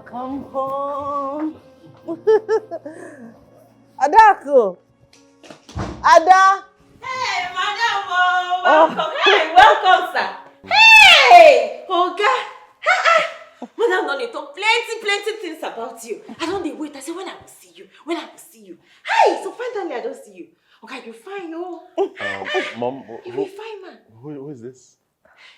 Welcome home. Adaku. Ada. Hey, madam. Welcome. Hey, welcome, sir. Hey, Oga. Madam, don't need talk plenty things about you. I don't need wait. I say when I will see you. When I will see you. Hey, so finally I don't see you. Okay, you fine, yo. Mom, You be fine, man. Who is this?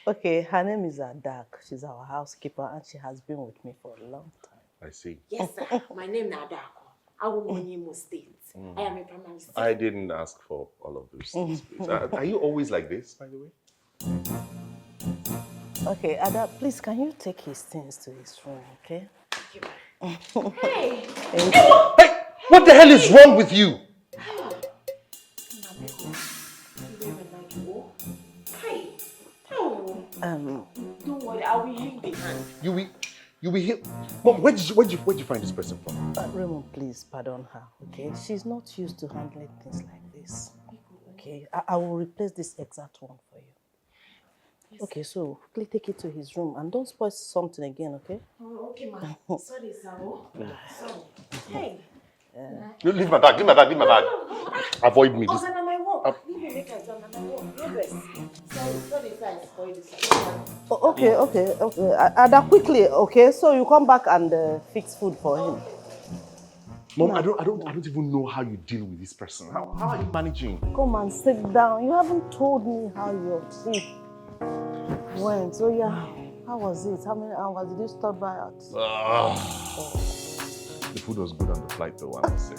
Okay, her name is Adaku. She's our housekeeper and she has been with me for a long time. I see. Yes, sir. My name is Adaku. I will Monimo State. I am a primary student. I didn't ask for all of those things, please. Are you always like this, by the way? Okay, Ada, please, can you take his things to his room, okay? Hey! Hey! What the hell is wrong with you? Don't worry, I will heal the hand. You will heal. Mom, where'd you find this person from? Raymond, please pardon her, okay? She's not used to handling things like this. Okay, I will replace this exact one for you. Yes. Okay, so quickly take it to his room and don't spoil something again, okay? Oh, okay, ma. Sorry, Saro. Sorry. Hey. Leave my bag, leave my bag, leave my bag. No. Avoid me. Oh, no, my work. Leave me make I done, my work. No rest. Sorry, I spoiled this. Okay. Ada, quickly, okay? So you come back and fix food for him. Mom, I don't even know how you deal with this person. How are you managing? Come and sit down. You haven't told me how your trip went. So yeah, how was it? How many hours did you stop by at? The food was good on the flight though, I must say.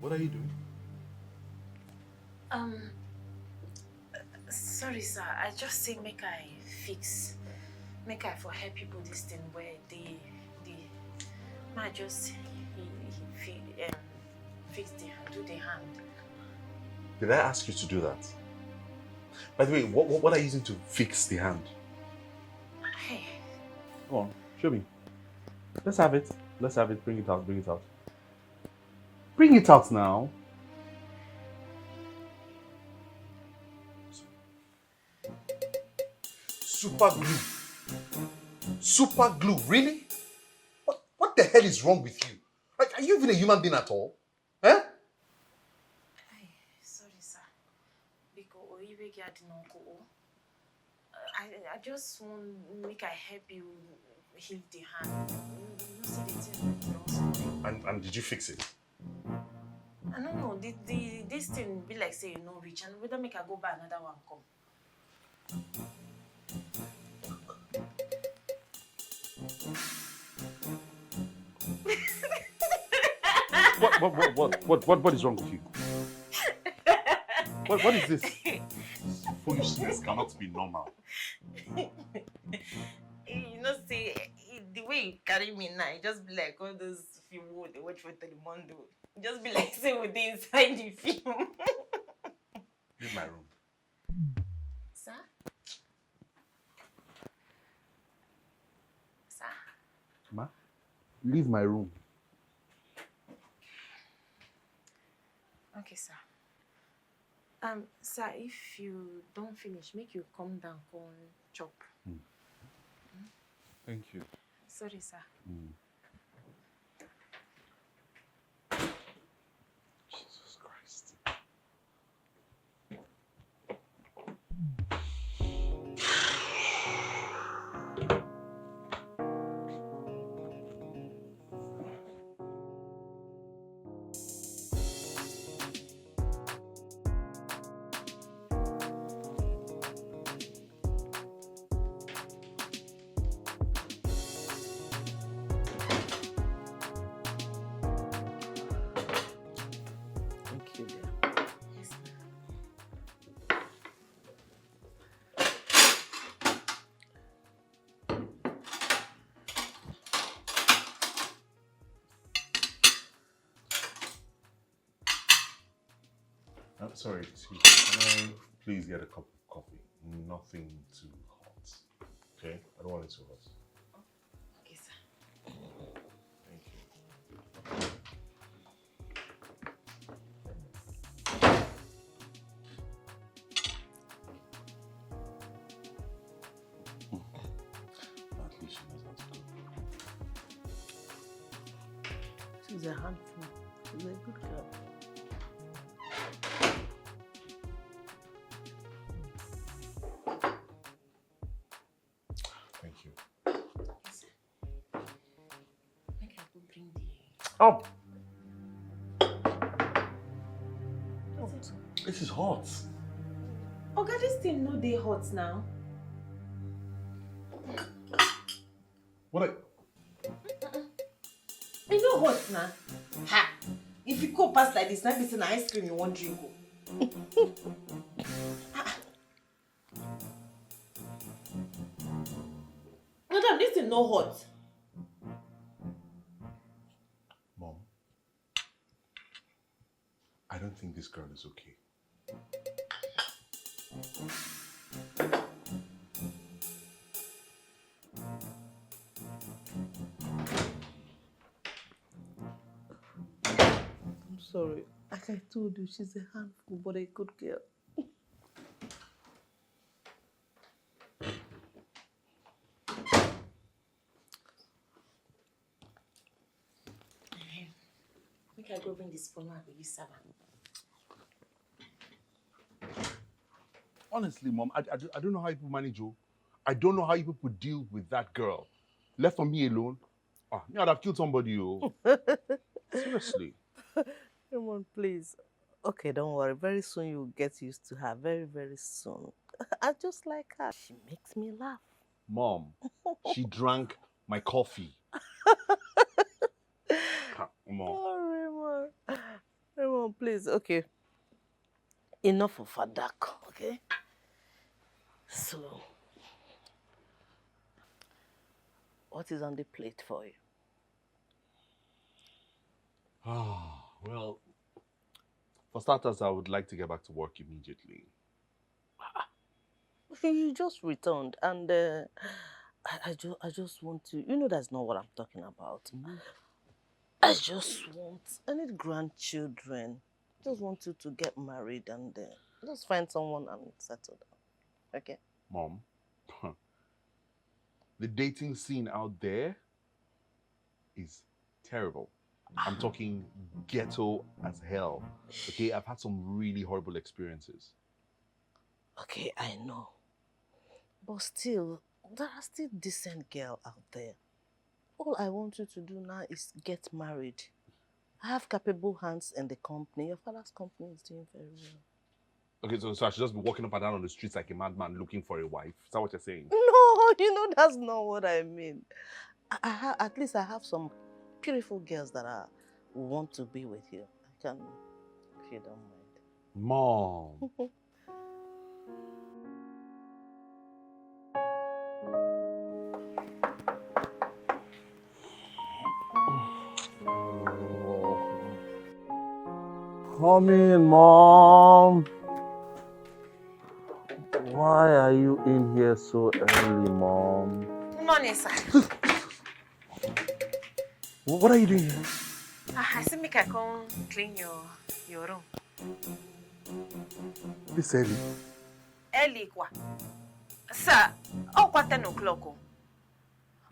What are you doing? Sorry, sir. I just say make I for help people this thing where they might just fix the hand, do the hand. Did I ask you to do that? By the way, what are you using to fix the hand? Hey. Come on, show me. Let's have it. Let's have it. Bring it out. Bring it out. Bring it out now. Super glue. Super glue, really? What the hell is wrong with you? Are you even a human being at all? Huh? Sorry, sir. Because I just want make I help you heal the hand. And did you fix it? I don't know. This thing be like say you know rich and we don't make I go buy another one come. What is wrong with you? What is this? Foolishness cannot be normal. You know, say the way you carry me now, it just be like all those film they watch for Telemundo. It just be like say we're inside the film. Leave my room. Sir? Sir? Ma? Leave my room. Sir, if you don't finish, make you come down for chop. Thank you. Sorry, sir. Jesus Christ. Thank you, dear. Yes, I'm sorry, excuse me. Can I please get a cup of coffee? Nothing too hot. Okay? I don't want it too hot. okay, sir. Thank you. At least she knows how to cook. She's a handful. She's a good girl. Thank you. Yes, sir. Make I go bring the... Oh! This is hot. Oh, God, this thing no dey hot now. What You know hot now. Ha! If you go past like this, now be saying ice cream you want drink. Madam, this thing no hot. Mom, I don't think this girl is okay. I'm sorry. Like I told you, she's a handful, but a good girl. Make I go bring this phone and you serve am. Honestly, Mom, I don't know how you people manage you. I don't know how you people deal with that girl. Left for me alone. Ah, me, I'd have killed somebody, yo. Seriously. Raymond, please. Okay, don't worry. Very soon you'll get used to her. Very, very soon. I just like her. She makes me laugh. Mom, she drank my coffee. Mom. Oh, Raymond. Raymond, please. Okay. Enough of Adaku, okay? So, what is on the plate for you? Well, for starters, I would like to get back to work immediately. You just returned, and I just want to. You know, that's not what I'm talking about. I need grandchildren. Just want you to get married and just find someone and settle down. Okay? Mom, the dating scene out there is terrible. I'm talking ghetto as hell. Okay, I've had some really horrible experiences. Okay, I know. But still, there are still decent girls out there. All I want you to do now is get married. I have capable hands in the company. Your father's company is doing very well. Okay, so I should just be walking up and down on the streets like a madman looking for a wife? Is that what you're saying? No, you know that's not what I mean. At least I have some beautiful girls that want to be with you. I can, if you don't mind. Mom. Come in, Mom. Why are you in here so early, Mom? Morning, sir. What are you doing here? I see make I come clean your room. This early? Early, kwa. Sir, oh, what 10 o'clock? Oh.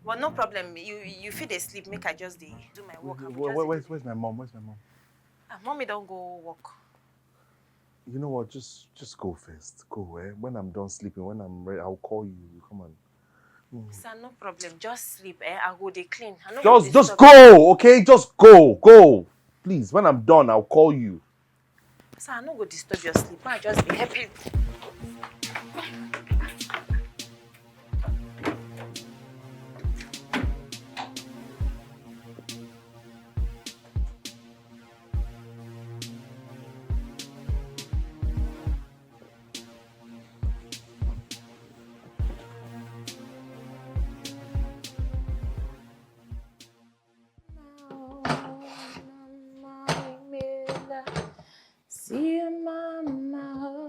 Well, no problem. You feel they sleep, make I just do my work. Where's my mom? Where's my mom? Mommy don't go work. You know what? Just go first. Go, eh? When I'm done sleeping, when I'm ready, I'll call you. Come on. Sir, no problem. Just sleep, eh? I go dey clean. I no go Just disturb go, okay? Just go. Please, when I'm done, I'll call you. Sir, I no go disturb your sleep. I just be happy. See mama,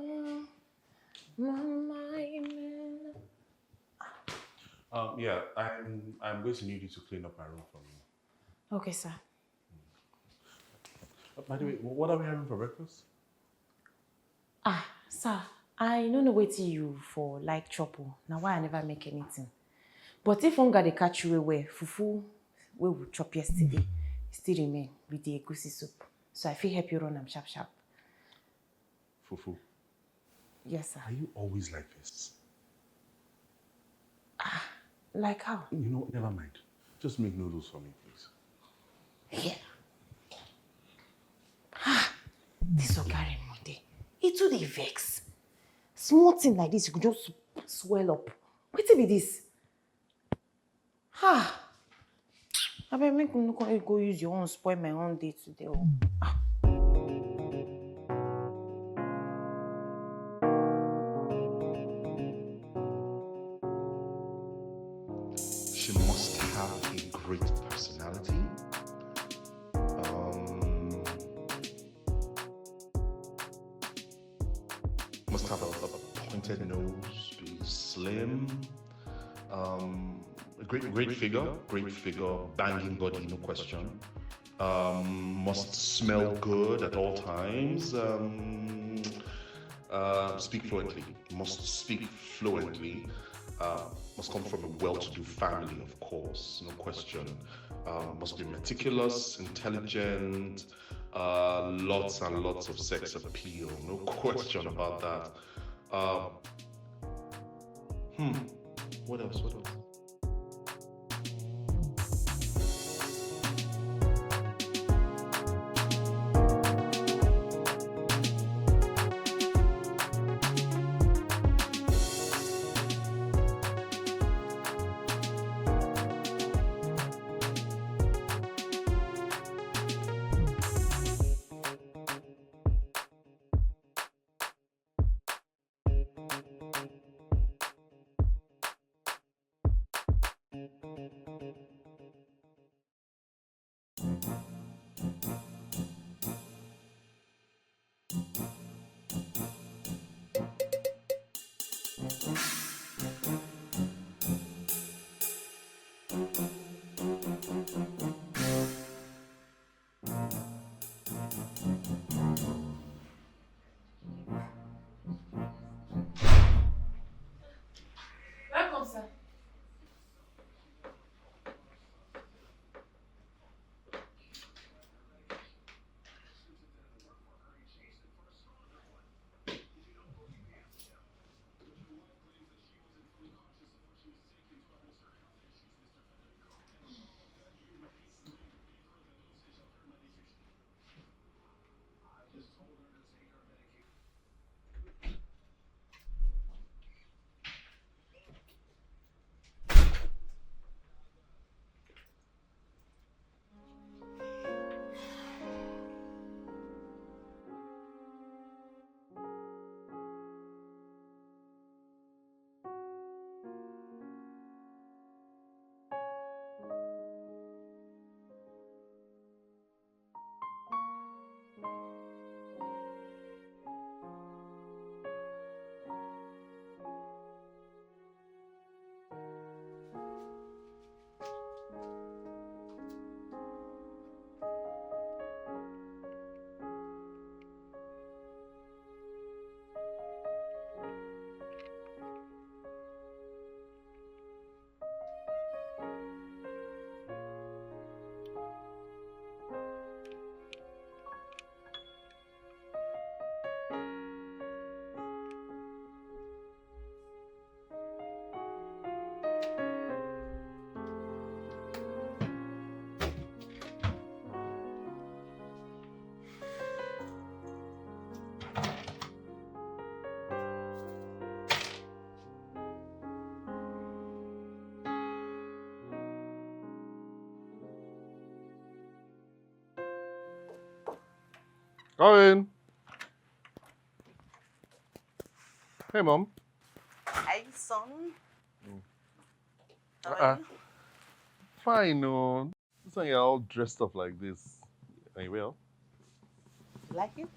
Yeah, I'm going to need you to clean up my room for me. Okay, sir. By the way, what are we having for breakfast? Sir, I no know wetin you for like trouble. Now why I never make anything. But if hunger dey catch you well, fufu wey we chop yesterday still remain with the egusi soup. So I fit help you run am sharp. Fufu. Yes, sir. Are you always like this? Like how? You know, never mind. Just make noodles for me, please. Yeah. This Oga Raymond, he too dey vex. Small thing like this, you could just swell up. Wetin be this? Abeg make you no go use your own spoil my own day today. She must have a great personality. Must have a pointed nose, be slim. A great figure, banging body, no question. Must smell good at all times. Speak fluently. Must speak fluently. Must come from a well-to-do family, of course, no question. Must be meticulous, intelligent, lots and lots of sex appeal, no question about that. What else? Go in. Hey, Mom. Hi, son. How Uh-uh. are you? Fine, no. This one you're all dressed up like this. Are you well? You like it?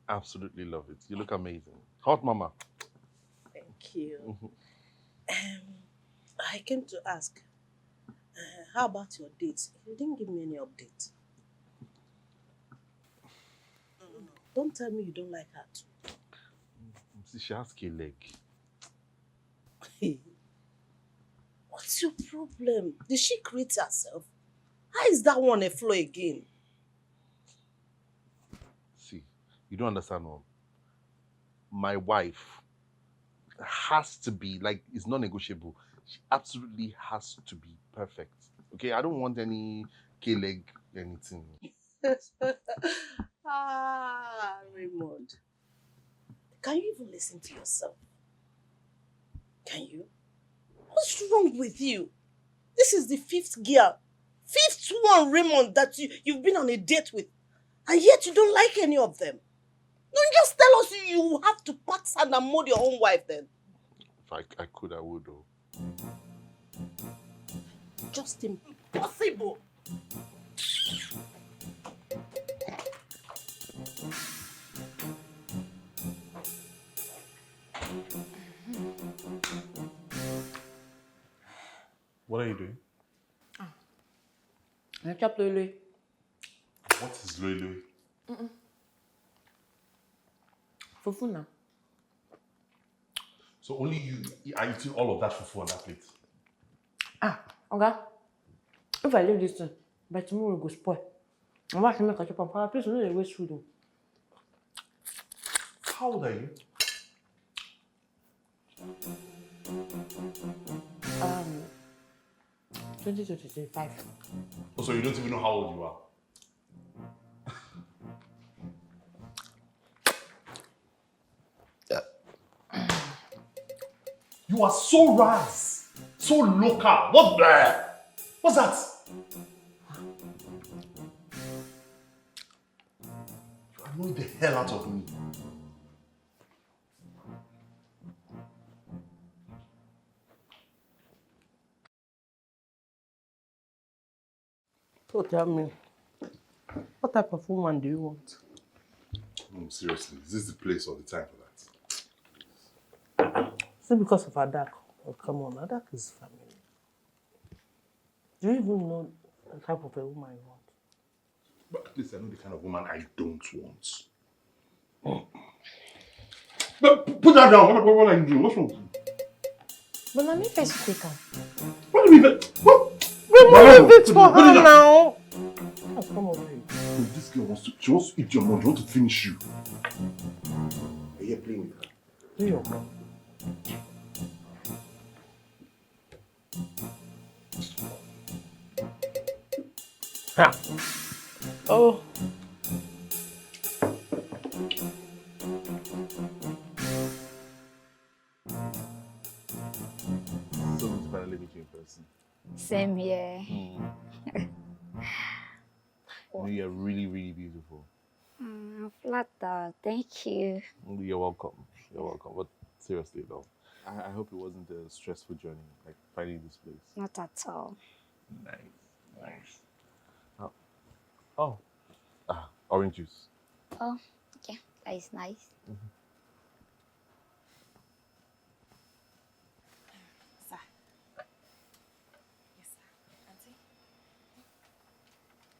Absolutely love it. You look amazing. Hot mama. Thank you. I came to ask, how about your dates? You didn't give me any update. Don't tell me you don't like her too. See, she has a leg. What's your problem? Did she create herself? How is that one a flaw again? See, you don't understand, Mom. My wife has to be, like, it's non-negotiable. She absolutely has to be perfect. Okay, I don't want any K-leg, anything. Raymond. Can you even listen to yourself? Can you? What's wrong with you? This is the 5th girl. 5th one, Raymond, that you've been on a date with. And yet you don't like any of them. Don't just tell us you have to pack sand and mold your own wife then. If I could, I would, though. Just impossible. What are you doing? I chopped Lily. What is Louis? Fufu now. So only you are eating all of that fufu on that plate? Okay. If I leave this thing, by tomorrow it will spoil. I'm about to make a chop and power. Please don't let it waste food. How old are you? 20 to 25. Oh, so you don't even know how old you are? You are so ras, so local. What's that? You annoy the hell out of me. So tell me, what type of woman do you want? Seriously, is this the place or the time for that? Is it because of Adaku? Oh, come on, Adaku is family. Do you even know the type of a woman you want? But at least I know the kind of woman I don't want. But put that down. What are you doing? What's wrong with you? But let me first take her. What do you mean? What? Remove it for her now. Oh, come on, babe. This girl wants to eat your mouth. She wants to finish you. Are you playing with her? Do your girl. Ha. Oh. So it's finally meet you in person. Same here. You're really, really beautiful. I'm flattered. Thank you. You're welcome. You're welcome. But seriously though, I hope it wasn't a stressful journey, like finding this place. Not at all. Nice. Orange juice. Oh, yeah, that is nice. Sir. Yes, sir. Auntie?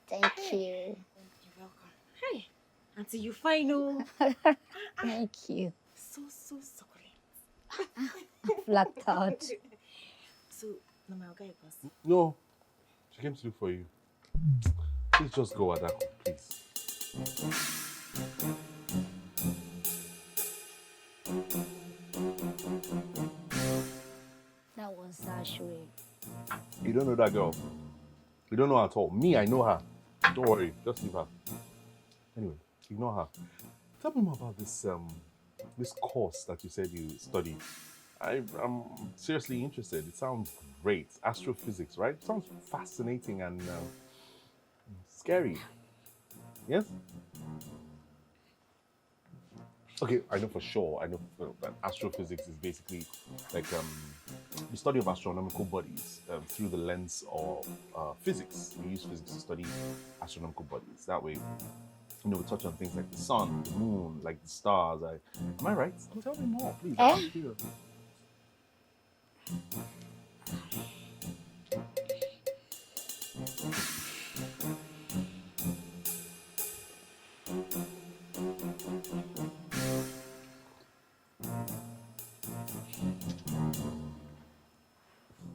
Thank you. You're welcome. Hey, Auntie, you fine, oh. Thank you. So succulent. Flattered. So, no, my guy was. No, she came to look for you. Please just go, Adaku, please. That was Ashway. You don't know that girl. You don't know her at all. Me, I know her. Don't worry, just leave her. Anyway, ignore her. Tell me more about this this course that you said you studied. I'm seriously interested. It sounds great. Astrophysics, right? It sounds fascinating and scary. Yes? Okay, I know for sure. I know that astrophysics is basically like the study of astronomical bodies through the lens of physics. We use physics to study astronomical bodies. That way, we touch on things like the sun, the moon, like the stars. Am I right? Tell me more, please. Eh? I'm curious.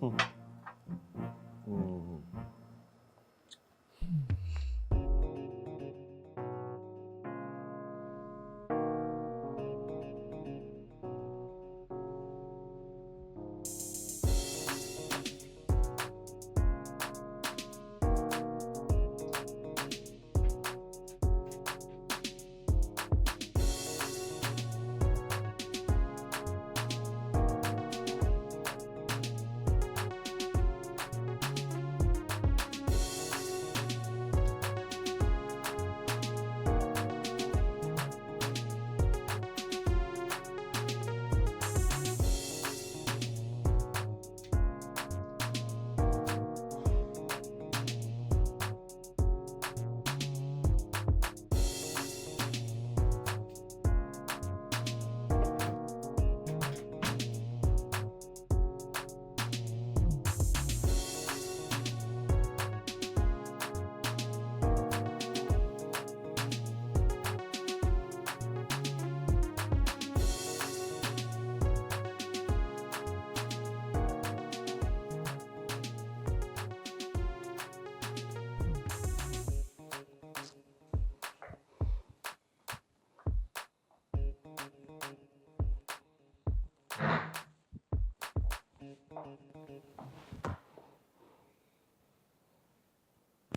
Mm.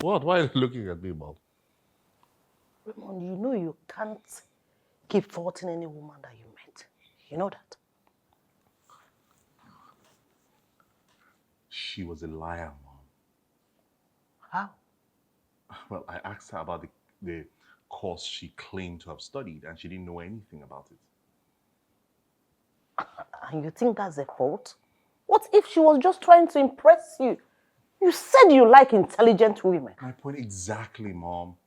What? Why are you looking at me, Mom? Raymond, you know you can't keep faulting any woman that you met. You know that? She was a liar, Mom. How? Well, I asked her about the course she claimed to have studied, and she didn't know anything about it. And you think that's a fault? What if she was just trying to impress you? You said you like intelligent women. My point exactly, Mom.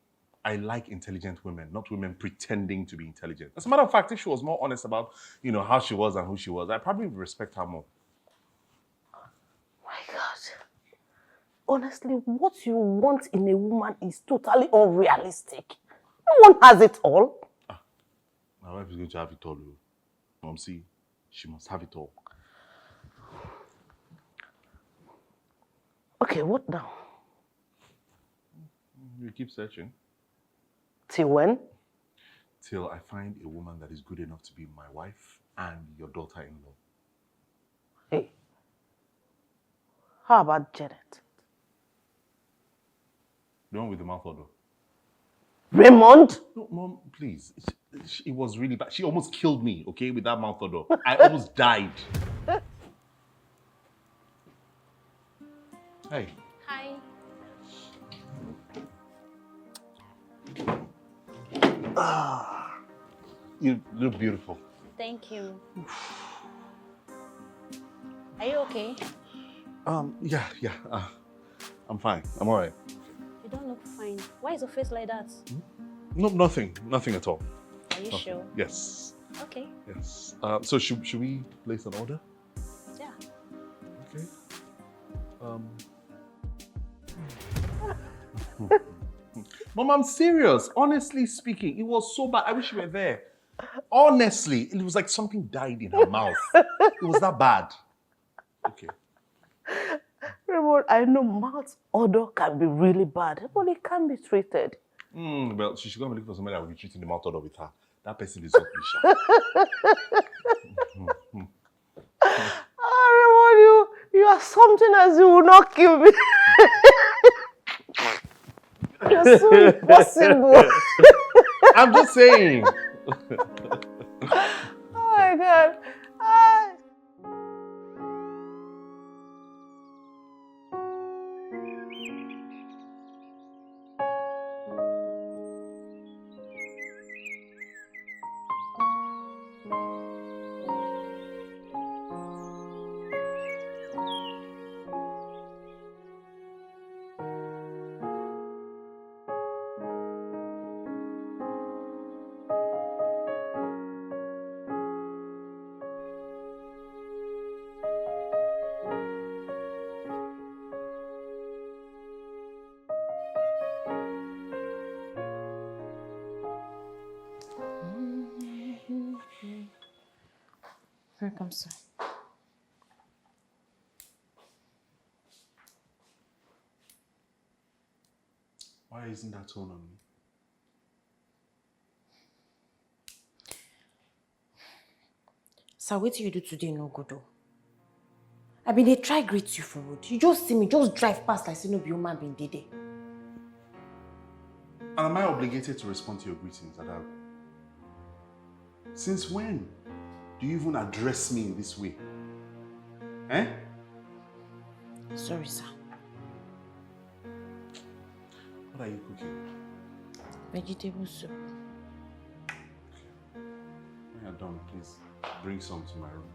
I like intelligent women, not women pretending to be intelligent. As a matter of fact, if she was more honest about, how she was and who she was, I'd probably respect her more. My God. Honestly, what you want in a woman is totally unrealistic. No one has it all. My wife is going to have it all. Mom, see, she must have it all. Okay, what now? You keep searching. Till when? Till I find a woman that is good enough to be my wife and your daughter-in-law. Hey, how about Janet? The one with the mouth odor. Raymond? No, Mom, please. It was really bad. She almost killed me, okay, with that mouth odor. I almost died. Hey. Hi. You look beautiful. Thank you. Are you okay? Yeah. I'm fine. I'm all right. You don't look fine. Why is your face like that? No, nothing at all. Are you sure? Yes. Okay. Yes. So should we place an order? Yeah. Okay. Mom, I'm serious. Honestly speaking, it was so bad. I wish you were there. Honestly, it was like something died in her mouth. It was that bad. Okay. Raymond, I know mouth odor can be really bad, but it can be treated. Well, she should go and look for somebody that will be treating the mouth odor with her. That person is not Misha. Raymond, you are something as you will not kill me. You're so impossible. I'm just saying. Oh my God. Welcome, sir. Why isn't that tone on me? Sir, what you do today no good though. I mean, they try greet you for road. You just see me, just drive past like say no be human being dey there. And am I obligated to respond to your greetings, Adaku? Since when do you even address me in this way? Eh? Sorry, sir. What are you cooking? Vegetable soup. When you're done, please bring some to my room.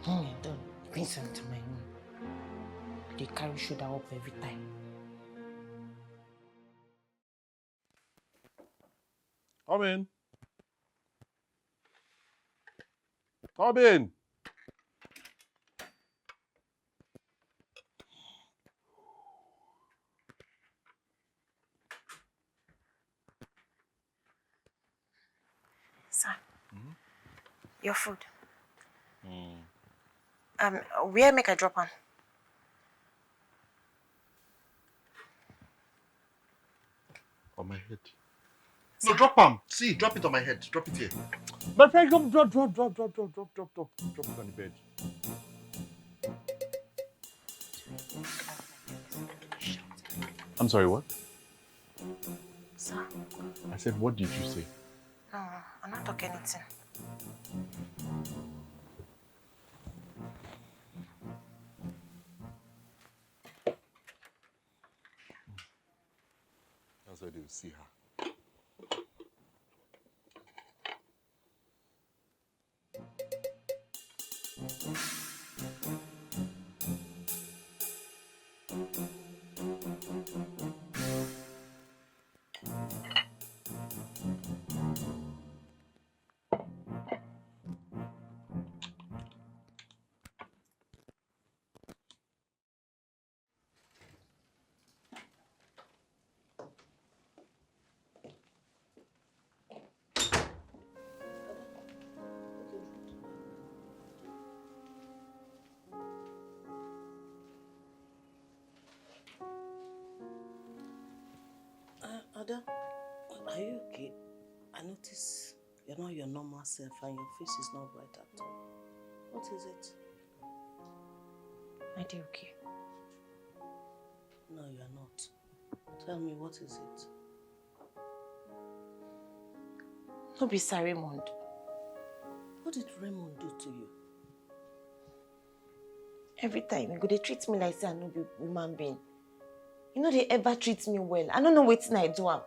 When you're done, bring some to my room. They carry shoulder up every time. Come in. Come in. Sir, your food. Where make I drop on? On my head. No, drop them. See, drop it on my head. Drop it here. My friend, drop it on the bed. I'm sorry, what? Sir, I said, what did you say? no, I'm not talking anything. That's why they will see her. Ada, are you okay? I notice you're not your normal self and your face is not bright at all. What is it? I did okay. No, you're not. Tell me, what is it? No be Sir Raymond. What did Raymond do to you? Every time, he go dey treat me like say I no be human being. You know, they ever treat me well. I don't know what I do am.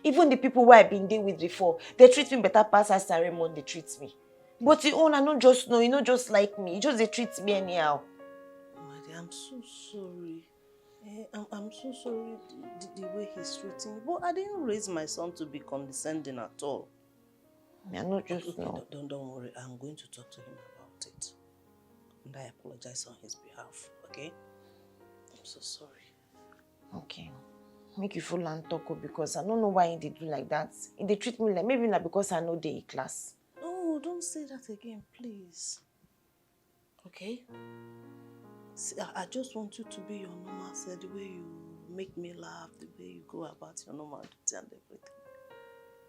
Even the people who I been there with before, they treat me better past as Sir Raymond, they treat me. But you own, I don't just know, you know, just like me. You just they treat me anyhow. My dear, I'm so sorry. I'm so sorry the way he's treating you. But I didn't raise my son to be condescending at all. I not just know. Don't worry. I'm going to talk to him about it. And I apologize on his behalf, okay? I'm so sorry. Okay. Make you full and talk because I don't know why they do like that. They treat me like, maybe not because I know they class. Oh, don't say that again, please. Okay? See, I just want you to be your normal self, the way you make me laugh, the way you go about your normal duty and everything.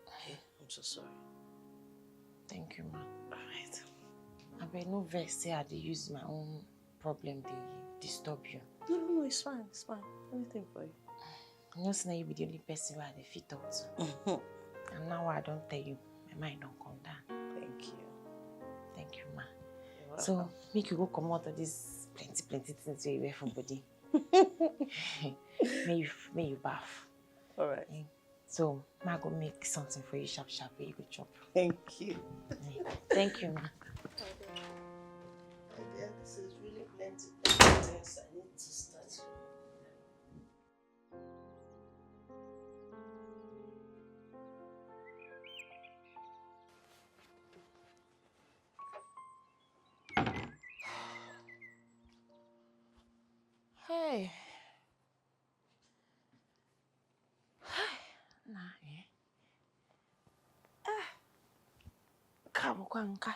Okay? I'm so sorry. Thank you, ma. Alright. I bet no vex say I dey use my own problem they disturb you. No, it's fine, it's fine. Anything for you. I know say you be the only person where I dey fit talk to. And now I don't tell you, my mind don't come down. Thank you. Thank you, ma. You're So welcome. make you go come out of this plenty things you wear for body. may you bath. Alright. So ma go make something for you sharp where you go chop. Thank you. Thank you, ma. Yeah, this is really plenty things I need to start. Kwanka.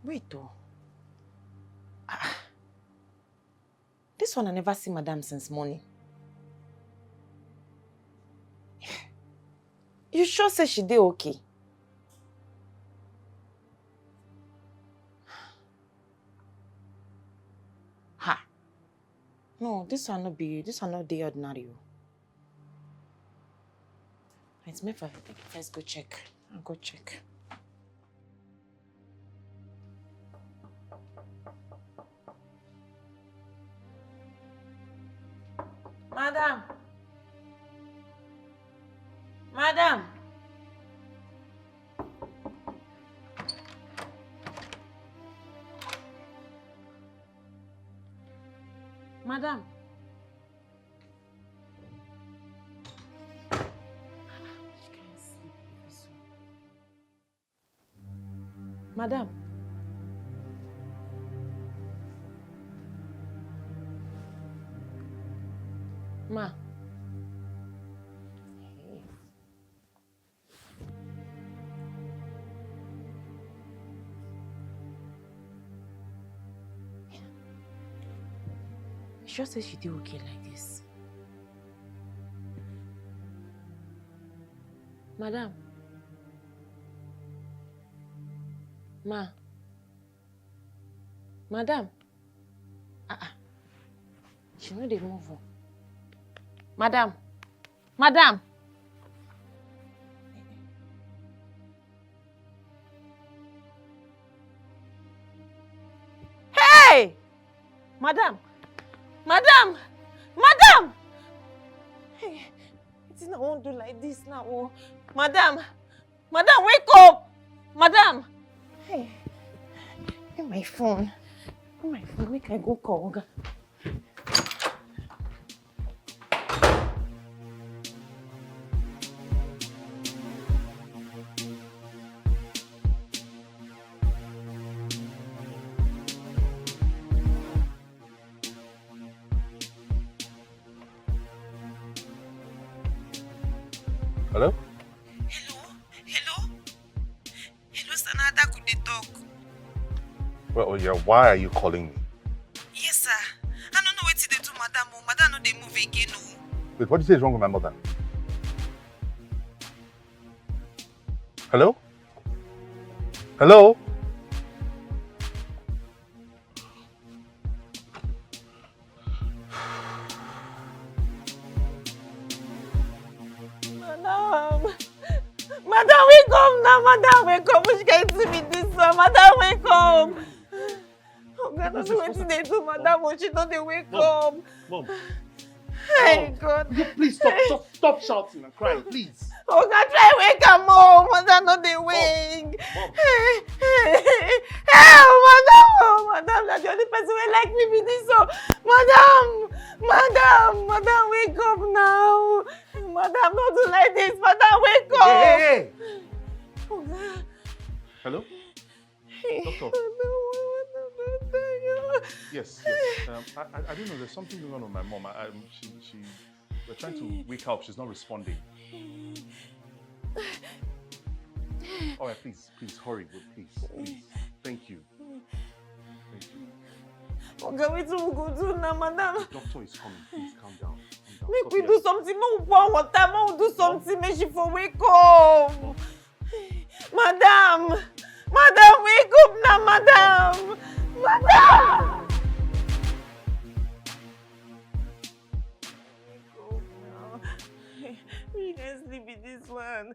Wait though. This one I never see Madam since morning. You sure say she did okay? Ha. No, this one not the ordinary. It's me first go check. I'll go check. Madam. Madam. Madam. Madam. Ma. You sure say she did okay like this? Madam. Ma. Madam. She know they move on. Madam. Madam. Hey! Madam. Madam. Madam. Hey, it's not won't do like this now. Oh. Madam. Madam, wake up. Madam. Hey. Get my phone. Get my phone. Make I go call Oga. Hello? Hello, sir. Adaku dey talk. Well, yeah, why are you calling me? Yes, sir. I don't know what to do, madam. Madam no dey move again. Wait, what do you say is wrong with my mother? Hello? Hello? Madam, wake up now. Madam, wake up. Which can see me this one? Madam, wake up. Oh God, I don't know what they do, madam. She don't they wake up. Mom. Hey God. Please stop shouting and crying, please. Oh God, try wake up, mom. Madam, no they wake. Mom. Madam, that's the only person who like me with this. So, madam, wake up now. Madam, don't do like this. Madam, wake up. Hey. Oh God. Hello? Doctor. Yes. I don't know. There's something going on with my mom. We're trying to wake her up. She's not responding. All right, please, hurry, please. Thank you. Okay, we go do now, madam. The doctor is coming. Please calm down. Make we do something. Make we pour water. Make we do something. Make she for wake up. Madam, wake up now, madam. We can sleep in this one.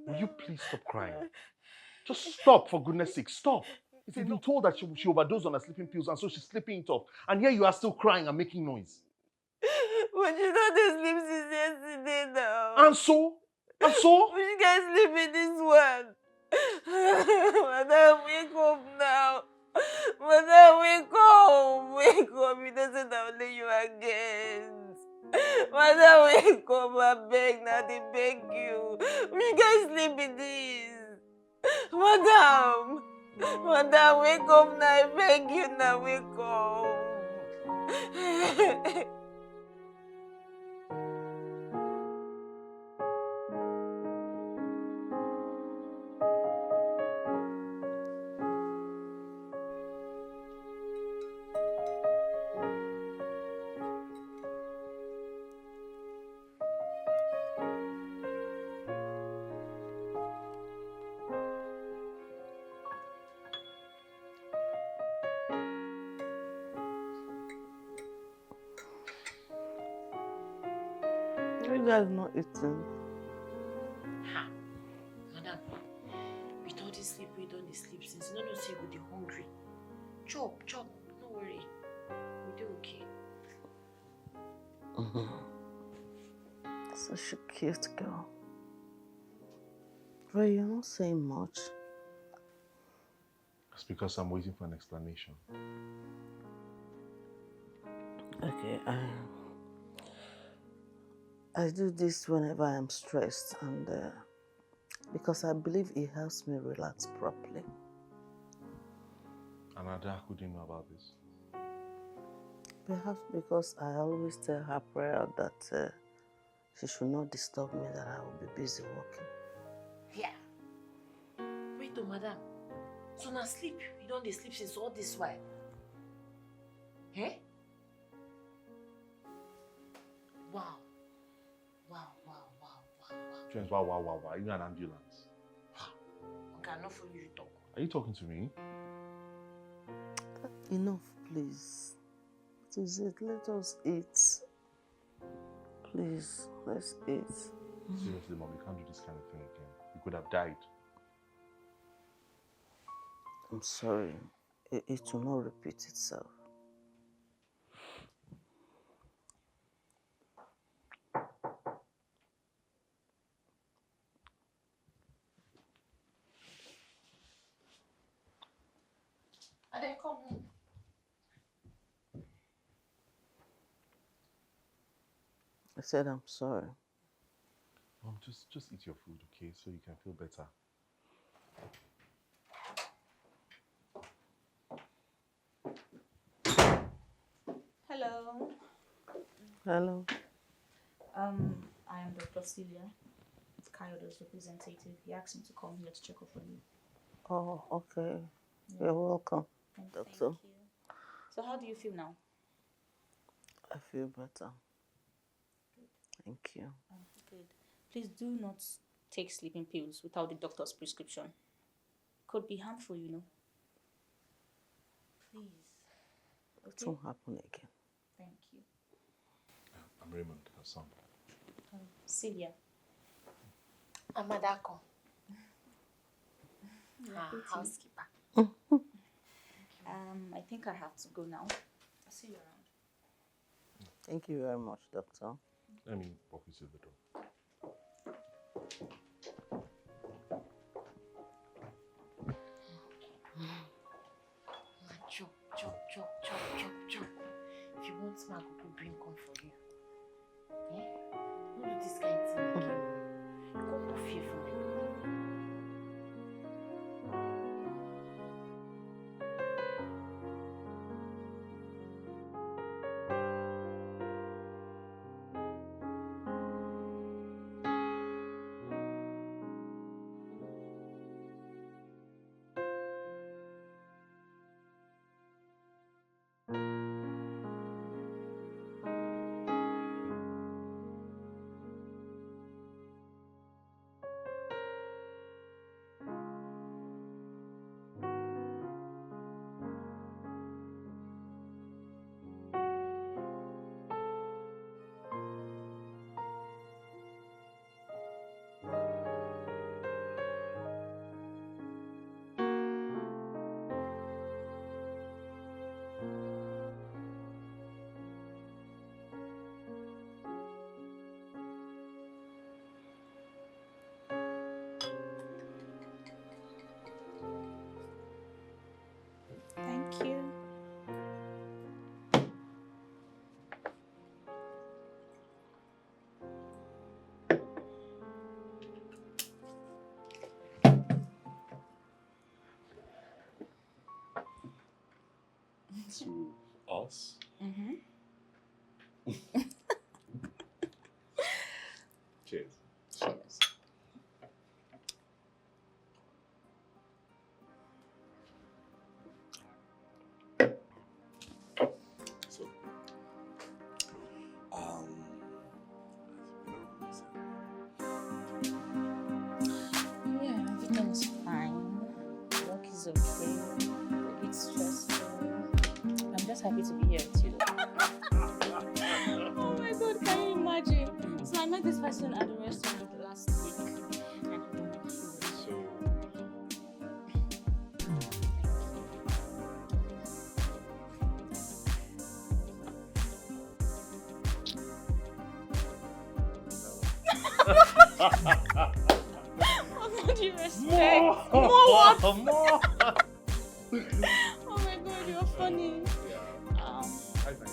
Will you please stop crying? Just stop, for goodness sake, stop. If you've been told that she overdosed on her sleeping pills and so she's sleeping it off, and here you are still crying and making noise. But you know they sleep since yesterday now. And so? We can sleep in this one. Madam, wake up now. Madam, wake up. Wake up. He doesn't have to let you again. Madam, wake up. I beg now. They beg you. We can sleep in this. Madam! Madam, wake up now. I beg you now, wake up. You guys not eating? Ha! Madam, we don't sleep, since you don't say we dey hungry. Chop, no worry. We do okay. Such a cute girl. Ray, you're not saying much. It's because I'm waiting for an explanation. Okay, I do this whenever I'm stressed, and because I believe it helps me relax properly. And Adaku didn't know about this. Perhaps because I always tell her prayer that she should not disturb me, that I will be busy working. Yeah. Wait, madam. So now sleep. You don't sleep since all this while. Eh? Wow. James, wow. Are you an ambulance? Okay, I'm not for you to talk. Are you talking to me? Enough, please. What is it? Let us eat. Please, let's eat. Seriously, Mom, you can't do this kind of thing again. You could have died. I'm sorry. It will not repeat itself. Come home. I said I'm sorry. Mom, just eat your food, okay? So you can feel better. Hello. Hello. I am Dr. Celia, Coyote's representative. He asked me to come here to check up on you. Oh, okay. Yeah. You're welcome, Doctor. Thank you. So how do you feel now? I feel better. Thank you. Good. Please do not take sleeping pills without the doctor's prescription. Could be harmful, you know. Please. Okay? It won't happen again. Thank you. I'm Raymond, her son. Celia. I'm Adaku. Housekeeper. I think I have to go now. I'll see you around. Thank you very much, Doctor. Let me walk you to the door. Chop. If you want smack, we could bring come for you. Eh? Don't do this kind of thing again. You can't put fear for my body. to us. Mm-hmm. Cheers. Cheers. So, Yeah, everything's fine. Work is okay. A bit stressful. I'm just happy to be here with you. Oh my god, can you imagine? So I met this person at the restaurant last week. And so oh god, you respect. More what? More. Oh my god, you're funny. Yeah. I think.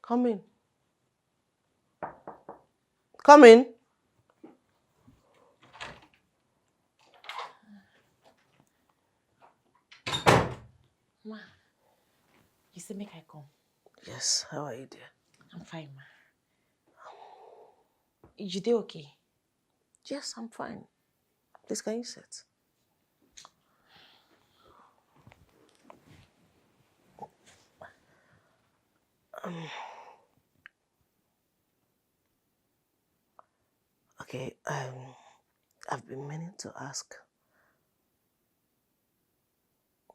Come in. Come in. Ma, you say make I come. Yes, how are you, dear? I'm fine, ma. You dey okay? Yes, I'm fine. Please, can you sit? Okay, I've been meaning to ask.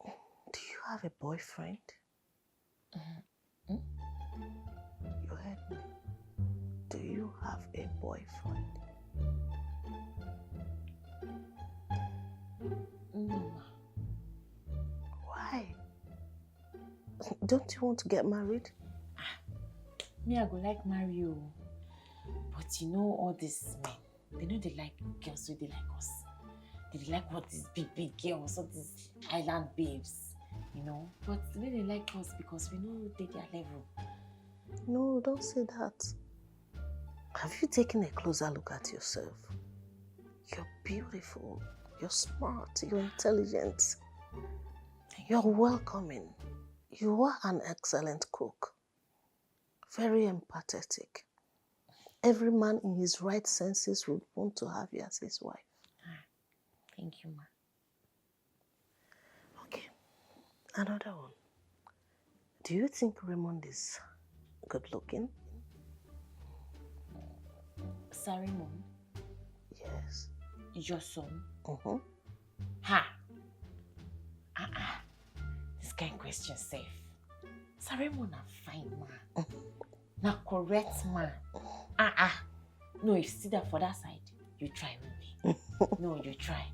Do you have a boyfriend? Hmm? You heard me. Do you have a boyfriend? No, ma. Why? Don't you want to get married? Me, I go like marry you. But you know all these men, they know they like girls who they like us. They like what these big girls, all these island babes, you know. But they like us because we know they their level. No, don't say that. Have you taken a closer look at yourself? You're beautiful, you're smart, you're intelligent, you're welcoming. You are an excellent cook, very empathetic. Every man in his right senses would want to have you as his wife. Thank you, ma. Okay, another one. Do you think Raymond is good looking? Sir Raymond, Yes. your son? Mm-hmm. Ha! This kind of question safe. Sir Raymond a fine man. Na correct man. No, if you see that for that side, you try with me. No, you try.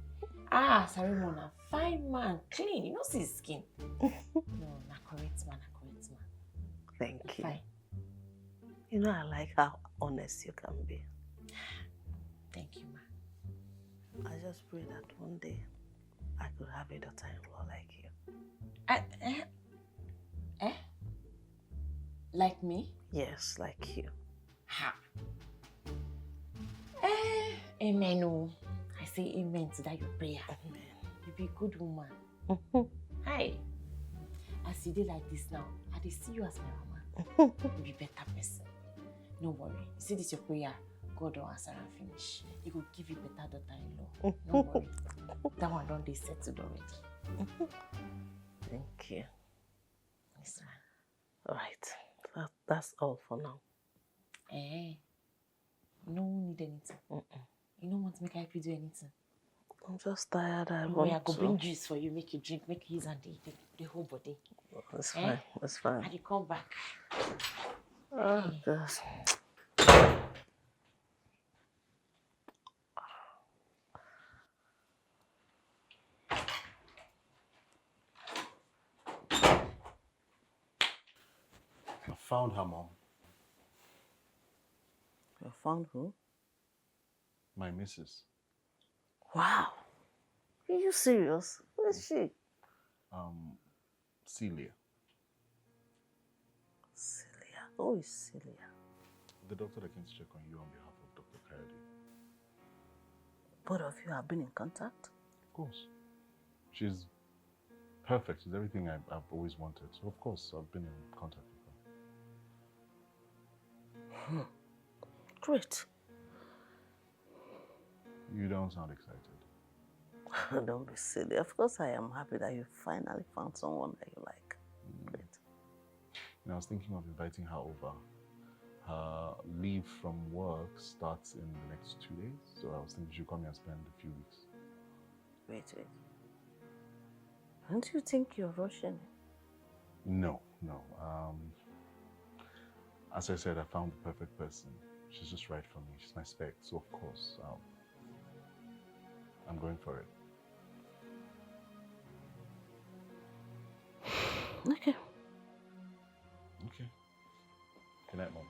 Sir Raymond a fine man, clean. You know see his skin. No, na correct man, Thank you. Fine. You know I like how honest you can be. Thank you, ma. I just pray that one day I could have a daughter-in-law like you. Like me? Yes, like you. Ha! Amen. Oh. I say amen to that your prayer. Amen. You be a good woman. Hi. As you dey like this now, I dey see you as my mama. You be better person. No worry. You see this your prayer, God don't answer and finish. He will give you better daughter-in-law. No worry. That one don't dey settled already. Thank you. Yes, ma'am. All right. That's all for now. You don't need anything. You don't want to make I help you do anything. I'm just tired. I go bring juice for you, make you drink, make you use and the whole body. It's fine. It's fine. And you come back. Oh, gosh. found her, Mom. You found who? My missus. Wow. Are you serious? Who is she? Celia. Celia. Who is Celia? The doctor that came to check on you on behalf of Dr. Coyote. Both of you have been in contact? Of course. She's perfect. She's everything I've always wanted. So, of course, I've been in contact with her. Great. You don't sound excited. Don't be silly. Of course, I am happy that you finally found someone that you like. Great. I was thinking of inviting her over. Her leave from work starts in the next 2 days, so I was thinking she'd come here and spend a few weeks. Wait. Don't you think you're rushing? No. As I said, I found the perfect person. She's just right for me. She's my spec, so of course, I'm going for it. Okay. Okay. Good night, Mom.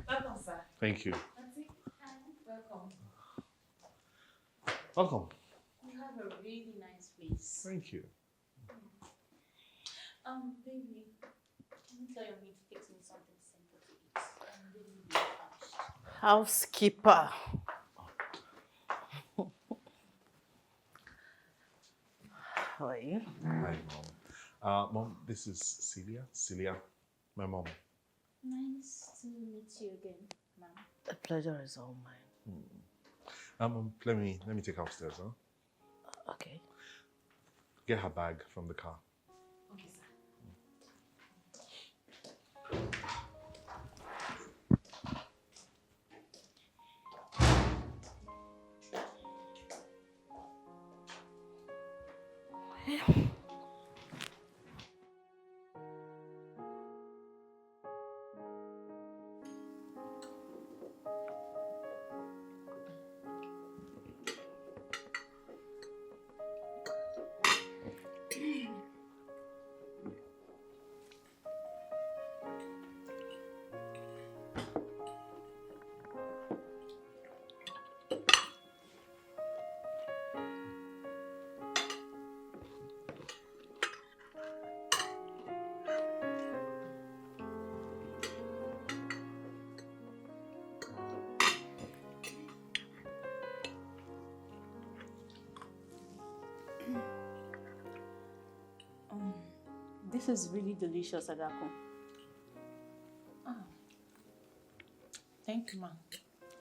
Welcome, sir. Thank you. Auntie, hi. Welcome. Welcome. You have a really nice face. Thank you. Baby, can you tell your maid to fix me something simple to eat? I'm really parched. Housekeeper. How are you? Hi, Mom. Mom, this is Celia, my mom. Nice to meet you again, ma'am. The pleasure is all mine. Let me take her upstairs, huh? Okay. Get her bag from the car. Okay, sir. This is really delicious, Adaku. Thank you, ma'am.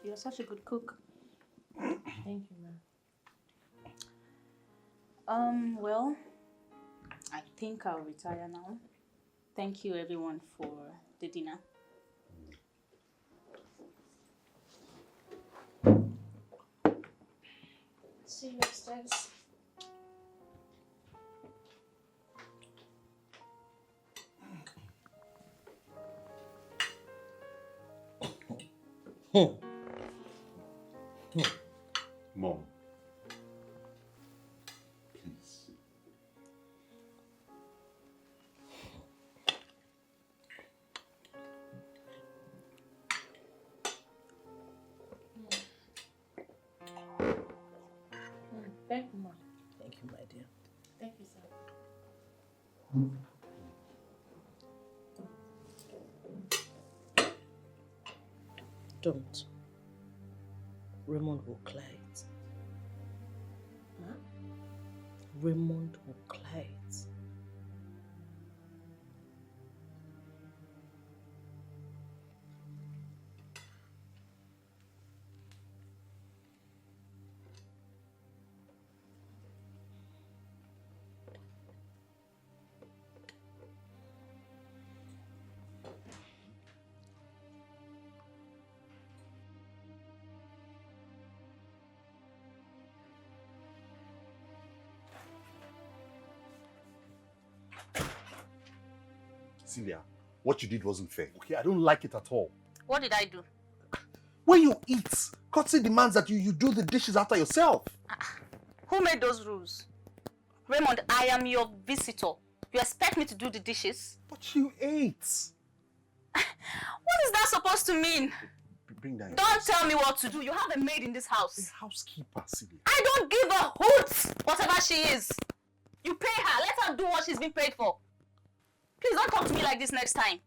You're such a good cook. Thank you, ma'am. Well, I think I'll retire now. Thank you, everyone, for the dinner. See you upstairs. Mom. Please. Thank you, ma'am. Thank you, my dear. Thank you, sir. Don't. Raymond will clear it. Huh? Raymond will clear it. Celia, what you did wasn't fair. Okay, I don't like it at all. What did I do? When you eat, courtesy demands that you do the dishes after yourself. Who made those rules? Raymond, I am your visitor. You expect me to do the dishes? But you ate. What is that supposed to mean? Bring that. Don't tell me what to do. You have a maid in this house. A housekeeper, Celia. I don't give a hoot, whatever she is. You pay her. Let her do what she's been paid for. Please don't talk to me like this next time.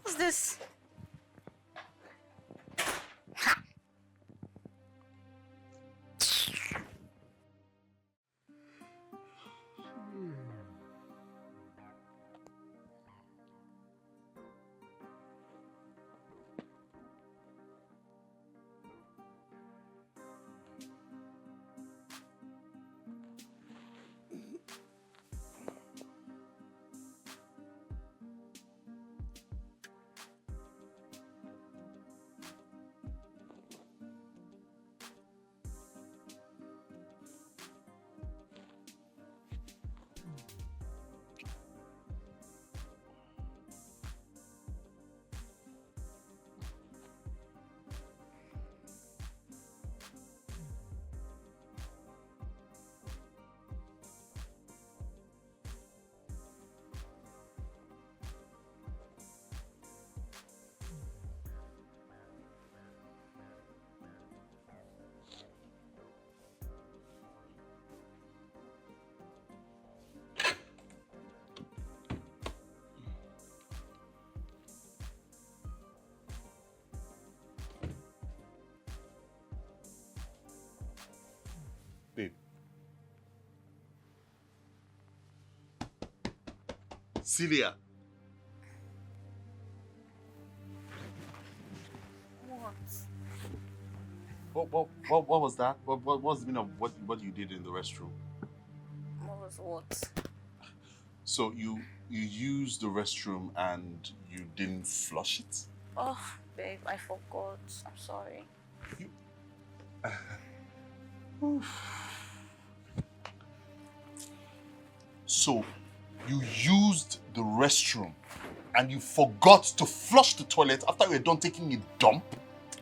What's this? Ha! Babe. Celia. What was that? What was the meaning of what you did in the restroom? What was what? So you used the restroom and you didn't flush it? Oh, babe, I forgot. I'm sorry. So you used the restroom and you forgot to flush the toilet after you were done taking a dump?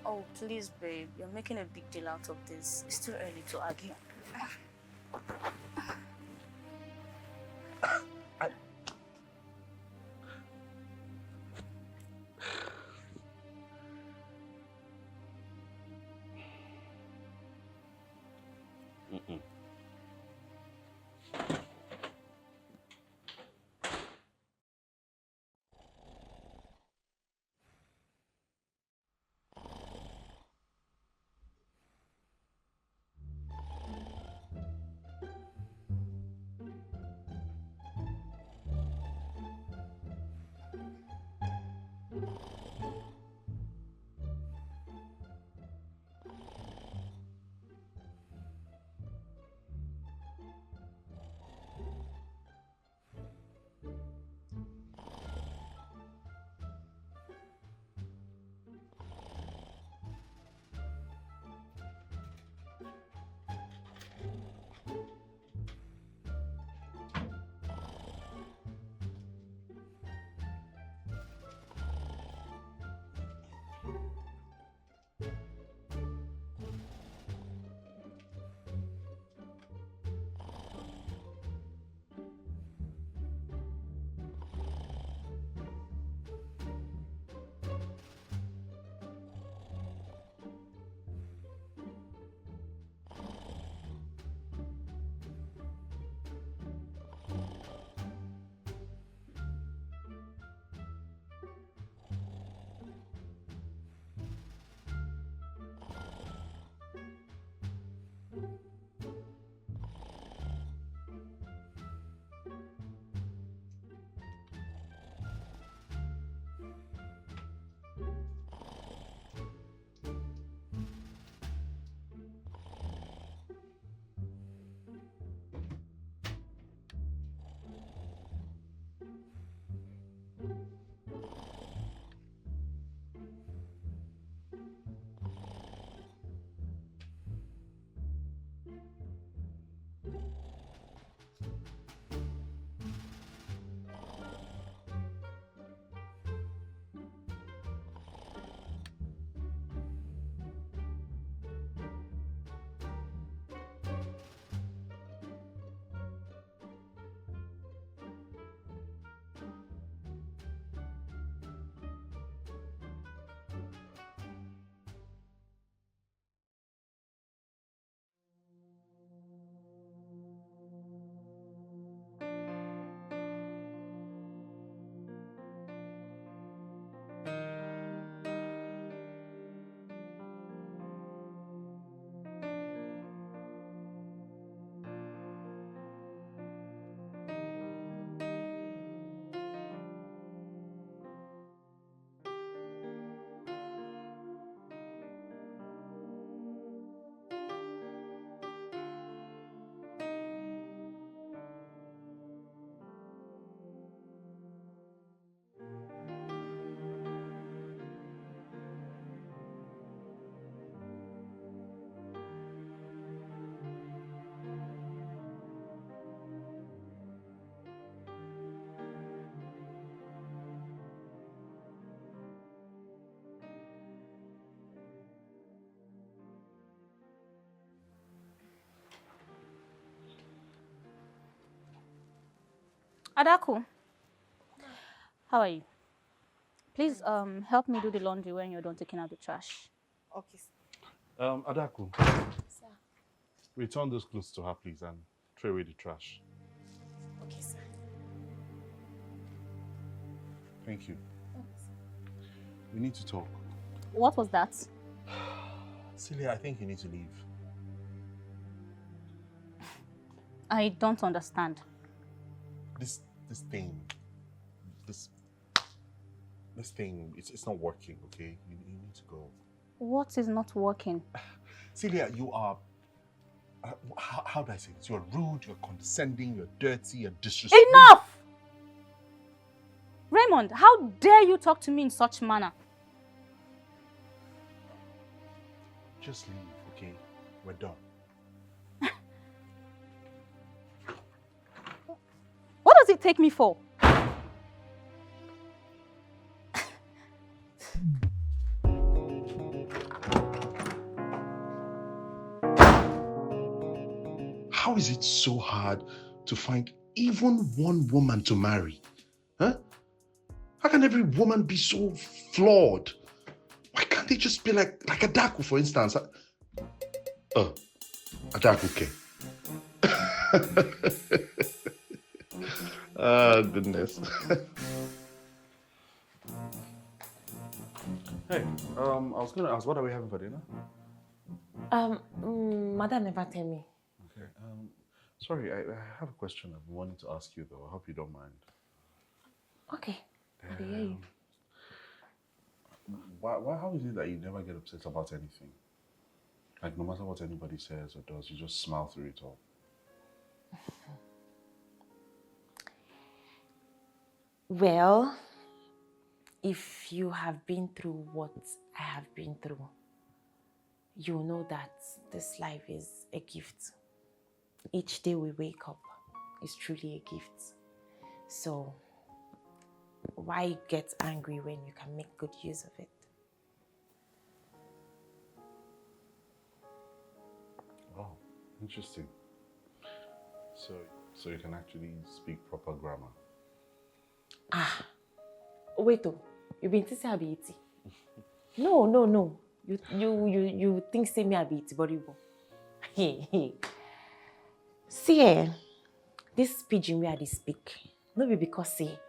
Oh, please, babe. You're making a big deal out of this. It's too early to argue. Adaku, how are you? Please help me do the laundry when you're done taking out the trash. Okay. Adaku, Sir. return those clothes to her, please, and throw away the trash. Okay, sir. Thank you. We need to talk. What was that? Celia, I think you need to leave. I don't understand. This thing, this thing, it's not working, okay? You need to go. What is not working? Celia, you are, how do I say this? You're rude, you're condescending, you're dirty, you're disrespectful. Enough! Raymond, how dare you talk to me in such manner? Just leave, okay? We're done. What does it take me for? How is it so hard to find even one woman to marry? Huh? How can every woman be so flawed? Why can't they just be like Adaku, for instance? Adaku, okay. Oh, goodness. Hey, I was gonna ask, what are we having for dinner? Madam never tell me. Okay, sorry, I have a question I've been wanting to ask you, though. I hope you don't mind. Okay, I hear you. How is it that you never get upset about anything? Like, no matter what anybody says or does, you just smile through it all. Well, if you have been through what I have been through, you know that this life is a gift. Each day we wake up is truly a gift. So why get angry when you can make good use of it? Oh, interesting. So you can actually speak proper grammar. Wait, you been say I be iti? No. You think say me I be iti, but you see, this pidgin where I dey speak, no be because say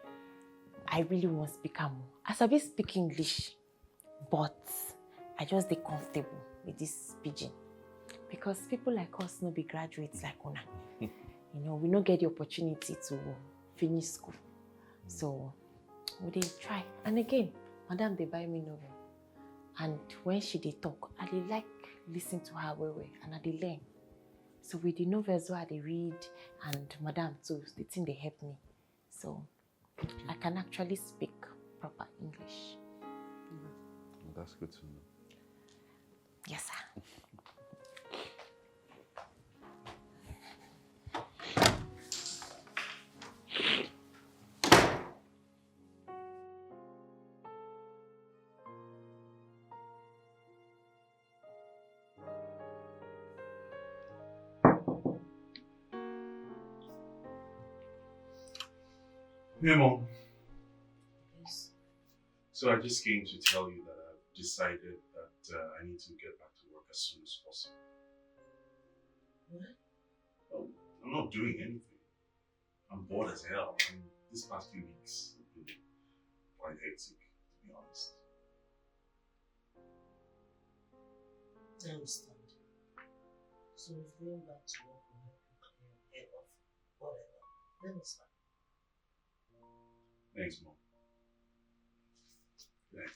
I really want to speak am. As I be speak English, but I just dey comfortable with this pidgin because people like us no be graduates like una. You know, we no get the opportunity to finish school, so we dey try. And again, Madam dey buy me novel, and when she dey talk, I dey like listen to her well, and I dey learn. So with the novels I dey read and Madam too, the thing dey help me. So I can actually speak proper English. That's good to know. Yes, sir. Hey, Mom. Yes. So I just came to tell you that I've decided that I need to get back to work as soon as possible. What? Oh, I'm not doing anything. I'm bored as hell. I mean, this past few weeks have been quite hectic, to be honest. I understand. So if going back to work will help you clear your head off whatever, then it's fine. Thanks, Mom. Good night.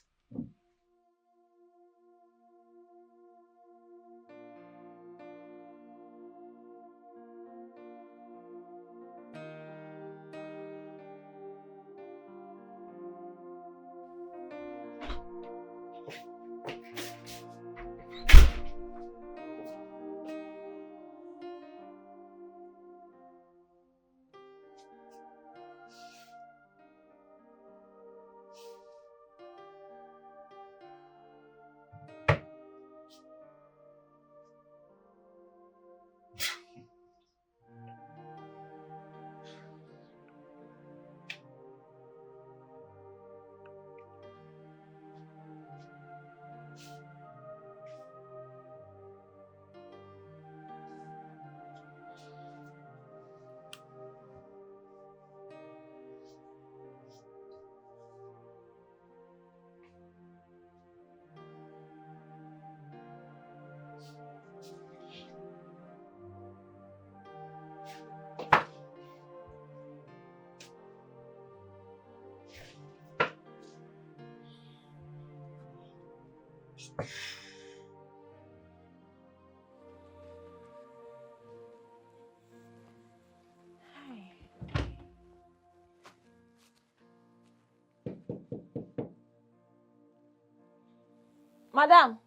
Madam.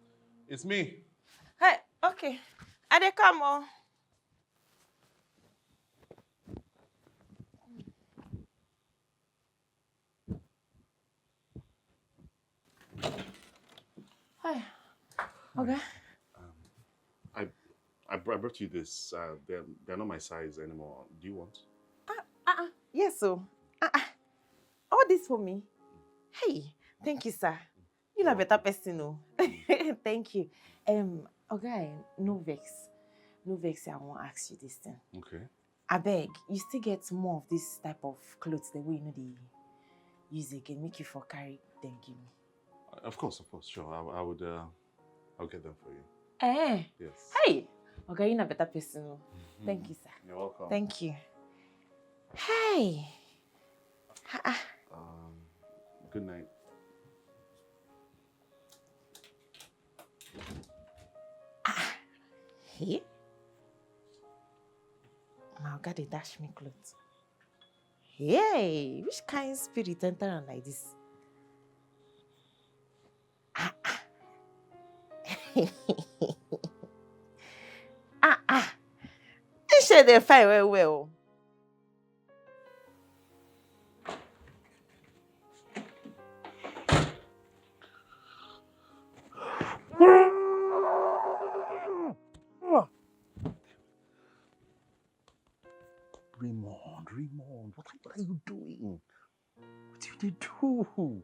It's me. Hey, okay. I dey come on. Hi. Okay. I brought you this. They're not my size anymore. Do you want? Yes, so. All this for me. Hey, thank you, sir. You're a better person, no? Thank you. Okay, no vex. No vex, I won't ask you this thing. Okay. I beg, you still get more of this type of clothes the way you know they use again, make you for carry, then give me. Of course, sure. I'll get them for you. Eh? Yes. Hey! Okay, you're a better person, no? Thank you, sir. You're welcome. Thank you. Hey! Good night. Hey? My God, they dash me clothes. Hey! Which kind of spirit enter on like this? This shit they fight well. Raymond, what are you doing? What did you do?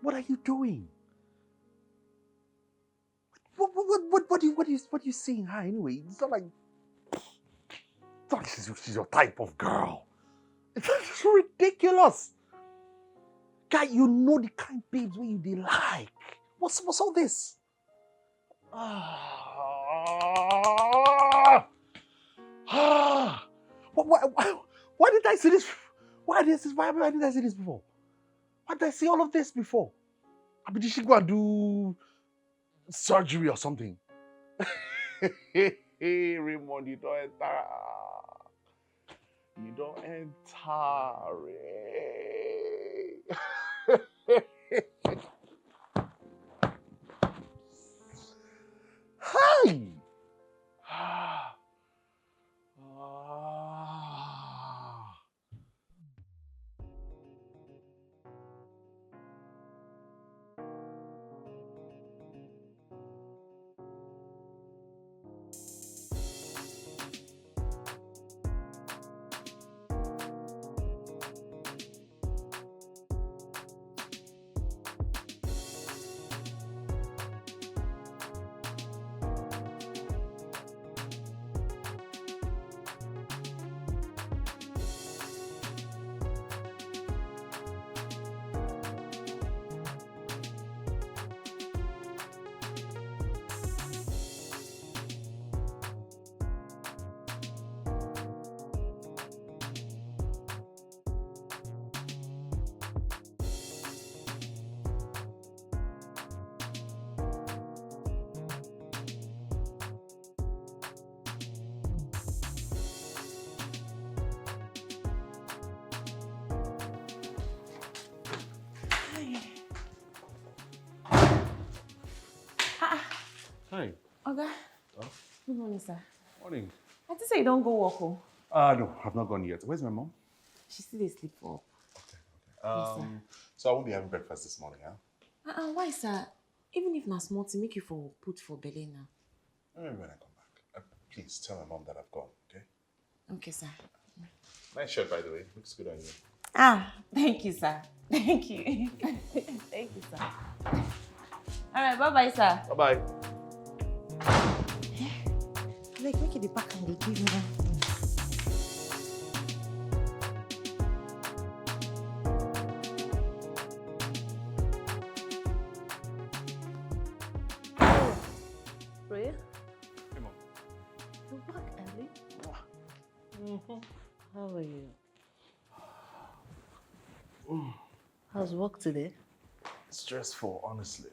What are you doing? What are you saying her anyway? It's not like she's your type of girl. It's ridiculous. Guy, you know the kind of babes where you they like. What's all this? Why did I see this? Why did I see this before? Why did I see all of this before? I mean, did she go and do surgery or something? Hey, Raymond, you don't enter. You don't enter. Hi. Hi. Okay. Oh. Good morning, sir. Morning. I just say you don't go walk home. No, I've not gone yet. Where's my mom? She still asleep for. Okay. So I won't be having breakfast this morning, huh? Why, sir? Even if not small to make you for put for belly now. Maybe when I come back. Please tell my mom that I've gone, okay? Okay, sir. Nice shirt, by the way. Looks good on you. Thank you, sir. Thank you. Thank you, sir. All right, bye-bye, sir. Bye-bye. Like, make it the back and they give me that. Ray? Hey, Mom. You back early? How are you? How's work today? Stressful, honestly.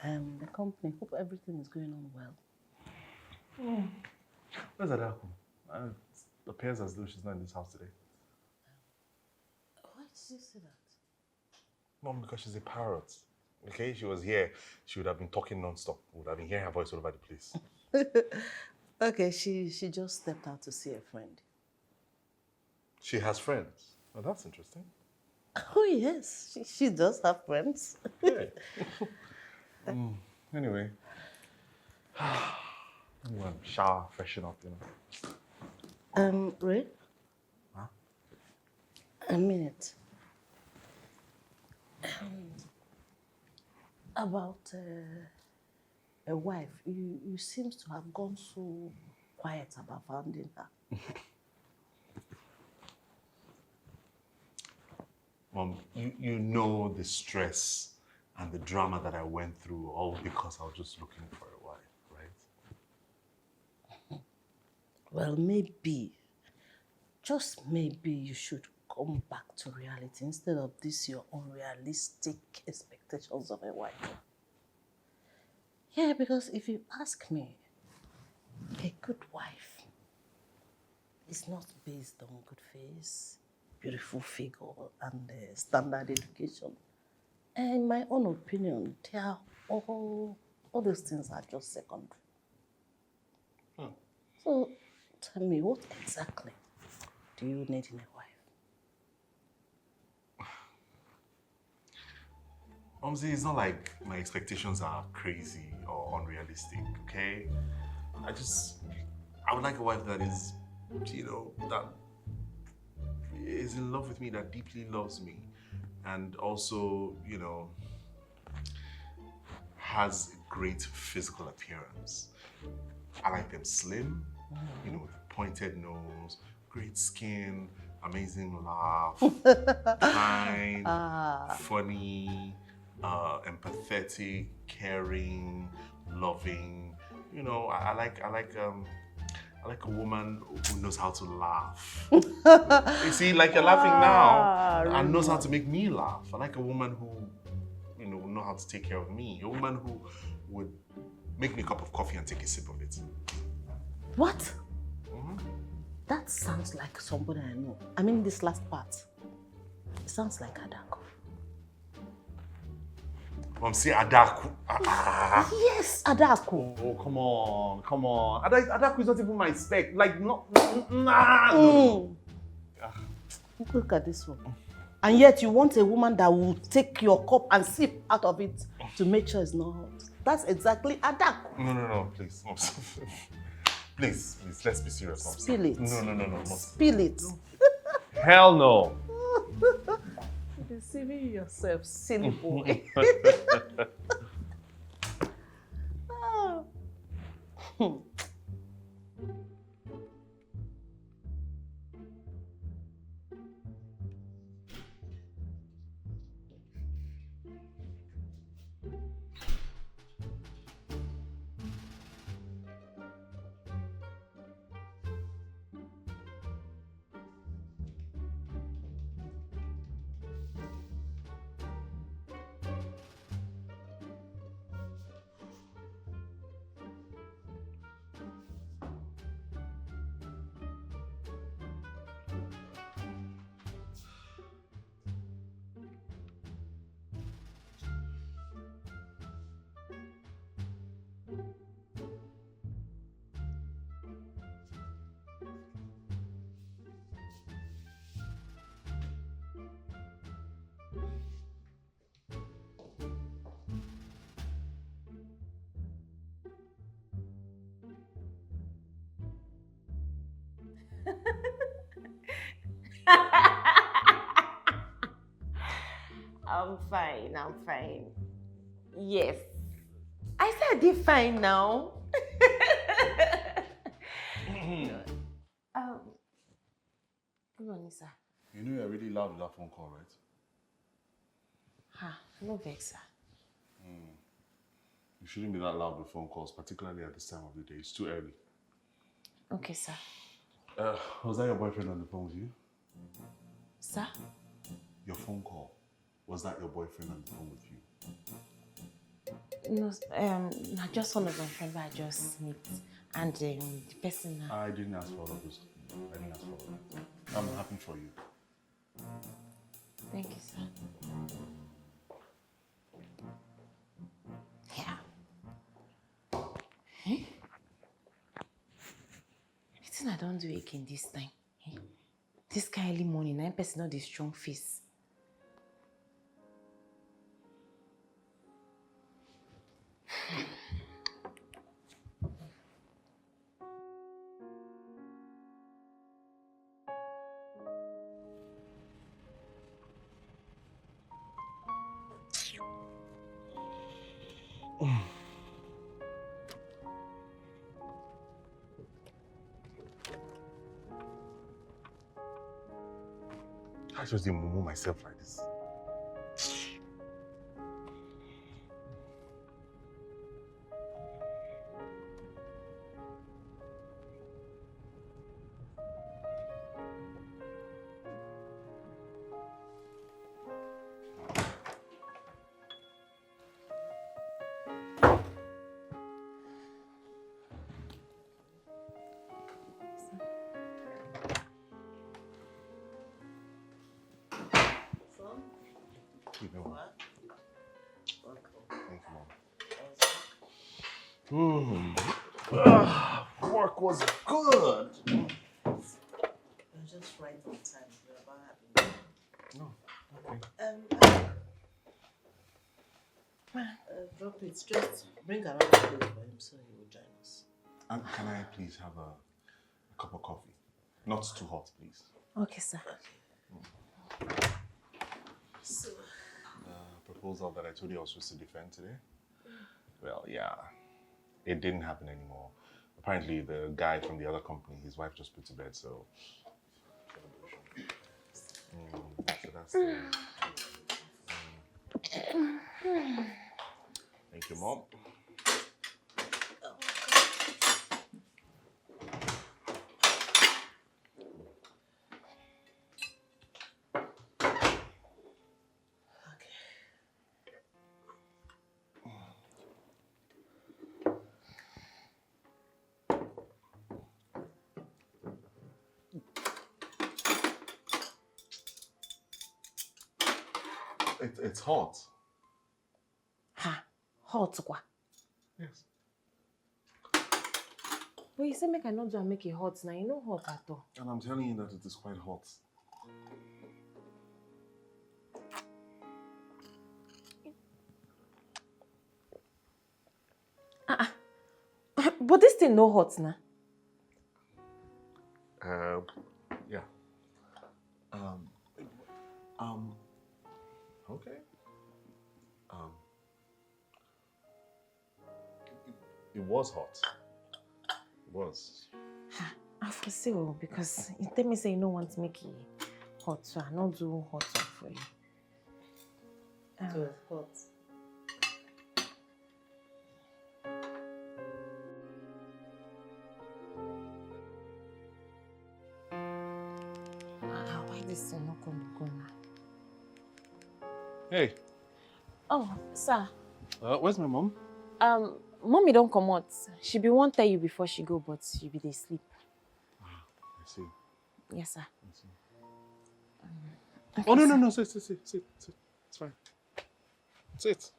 the company. Hope everything is going on well. Where's Adaku? It appears as though she's not in this house today. Why did you say that? Mom, because she's a parrot. Okay, if she was here, she would have been talking non-stop. Would have been hearing her voice all over the place. Okay, she just stepped out to see a friend. She has friends. Well, that's interesting. Oh yes, she does have friends. Yeah. Anyway. I'm going to shower, freshen up, you know. Ray? Huh? A minute. About a wife, you seems to have gone so quiet about finding her. Mom, you know the stress and the drama that I went through all because I was just looking for a wife, right? Well, maybe, just maybe you should come back to reality instead of this your unrealistic expectations of a wife. Yeah, because if you ask me, a good wife is not based on good face, beautiful figure, and standard education. And in my own opinion, they are all those things are just secondary. So tell me, what exactly do you need in a wife? Omzi, it's not like my expectations are crazy or unrealistic, okay? I would like a wife that is, you know, that is in love with me, that deeply loves me, and also, you know, has a great physical appearance. I like them slim, you know, with a pointed nose, great skin, amazing laugh, kind, funny, empathetic, caring, loving. You know, I like a woman who knows how to laugh. You see, like you're laughing now, and knows how to make me laugh. I like a woman who, you know how to take care of me. A woman who would make me a cup of coffee and take a sip of it. What? That sounds like somebody I know. I mean, this last part. It sounds like Adaku. Mom, say Adaku. Yes, Adaku. Oh, come on. Adaku is not even my spec. Like, no. Look at this one. And yet you want a woman that will take your cup and sip out of it to make sure it's not hot. That's exactly Adaku. No, please. Please, let's be serious. Spill it. No. Spill it. Hell no. Deceiving yourself, silly boy. I'm fine. Yes. I said I did fine now. Good morning, sir. You know you're really loud with that phone call, right? No vex, sir. You shouldn't be that loud with phone calls, particularly at this time of the day. It's too early. Okay, sir. Was that your boyfriend on the phone with you? Sir? Your phone call. Was that your boyfriend on the phone with you? No, just one of my friends I just meet. And the person... I didn't ask for all of this. I didn't ask for all of that. I'm happy for you. Thank you, sir. Yeah. Eh? Anything I don't do again this time. Eh? This kind of early morning, 9 person not the strong face. I just didn't move myself like this. You know what? Thank you, Mom. Work was good. You're just right on time. You're about having. No, okay. Drop it. Just bring another plate for him so he will join us. And can I please have a cup of coffee? Not too hot, please. Okay, sir. So, Proposal that I told you I was supposed to defend today? Well, yeah. It didn't happen anymore. Apparently, the guy from the other company, his wife just put to bed, so... so that's the... Thank you, Mom. It's hot. Ha, hot kwa. Yes. But you say make I not do and make it hot now. You know hot at all. And I'm telling you that it is quite hot. But this thing no hot now. Yeah. Okay. It was hot. It was. I foresee because you tell me say you don't want to make it hot, so I not do hot one for you. so it's hot. Why this thing not going to go now? Hey. Oh, sir. Where's my mom? Mommy don't come out. She be won't tell you before she go, but she be dey sleep. I see. Yes, sir. I see. Okay, Oh, no, sir. no. Sit. It's fine. Sit.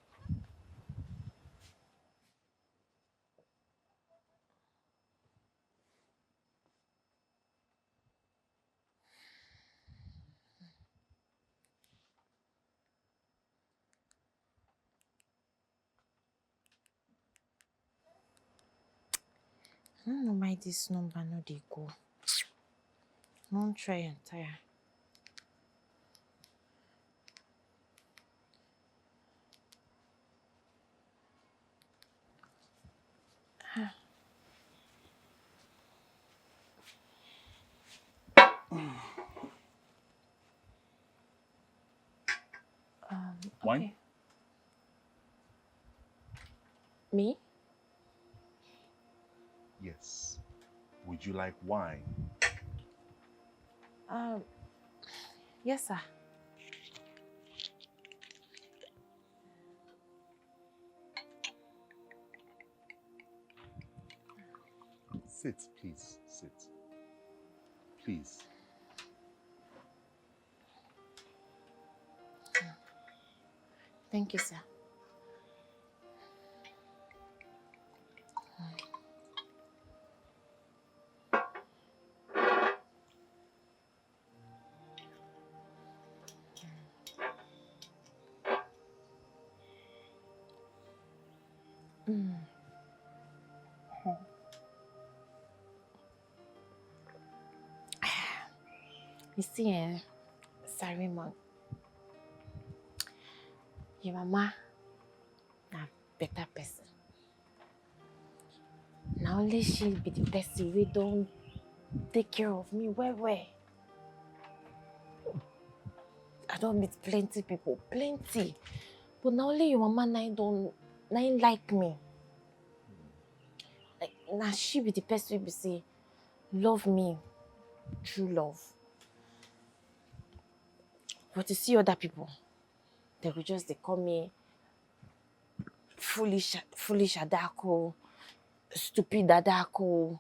I don't know why this number no dey go. Don't try and tire. Wine? Okay. Me? Yes. Would you like wine? Yes, sir. Sit, please. Sit. Please. Thank you, sir. You see, Sir Raymond, your mama a better person. Now only she be the person we don't take care of me well. I don't meet plenty people, plenty. But now only your mama na ain't like me. Like, now she be the person we be say, love me, true love. But you see other people, they call me foolish Adaku, stupid Adaku.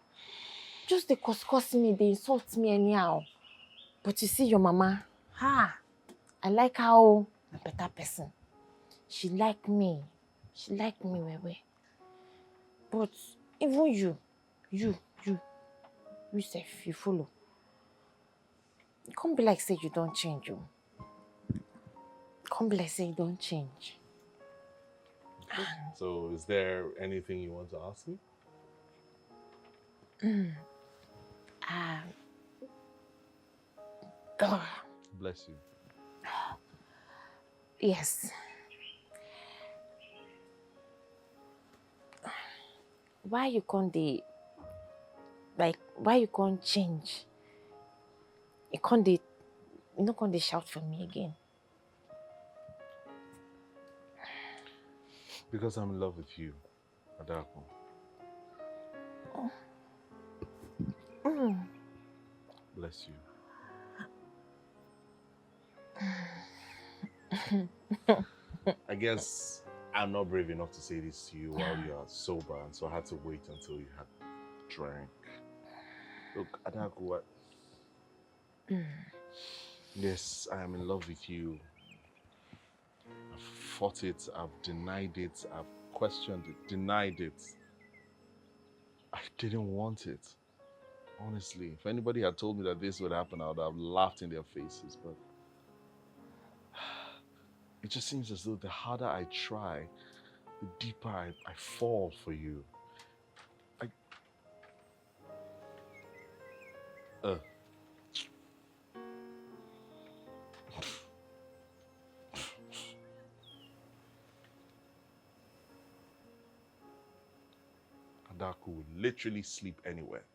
Just they cuss me, they insult me anyhow. But you see your mama, I like how a better person. She like me well. But even you sef, you follow. It can't be like say you don't change, you. Can't be like say you don't change. So, is there anything you want to ask me? Bless you. Yes. Why you can't change? You not can't shout for me again. Because I'm in love with you, Adaku. Bless you. I guess I'm not brave enough to say this to you while you are sober, and so I had to wait until you had drank. Look, Adaku, yes, I am in love with you. I've fought it, I've denied it, I've questioned it, denied it. I didn't want it. Honestly, if anybody had told me that this would happen, I would have laughed in their faces, but it just seems as though the harder I try, the deeper I fall for you. Adaku would literally sleep anywhere.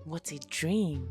What a dream.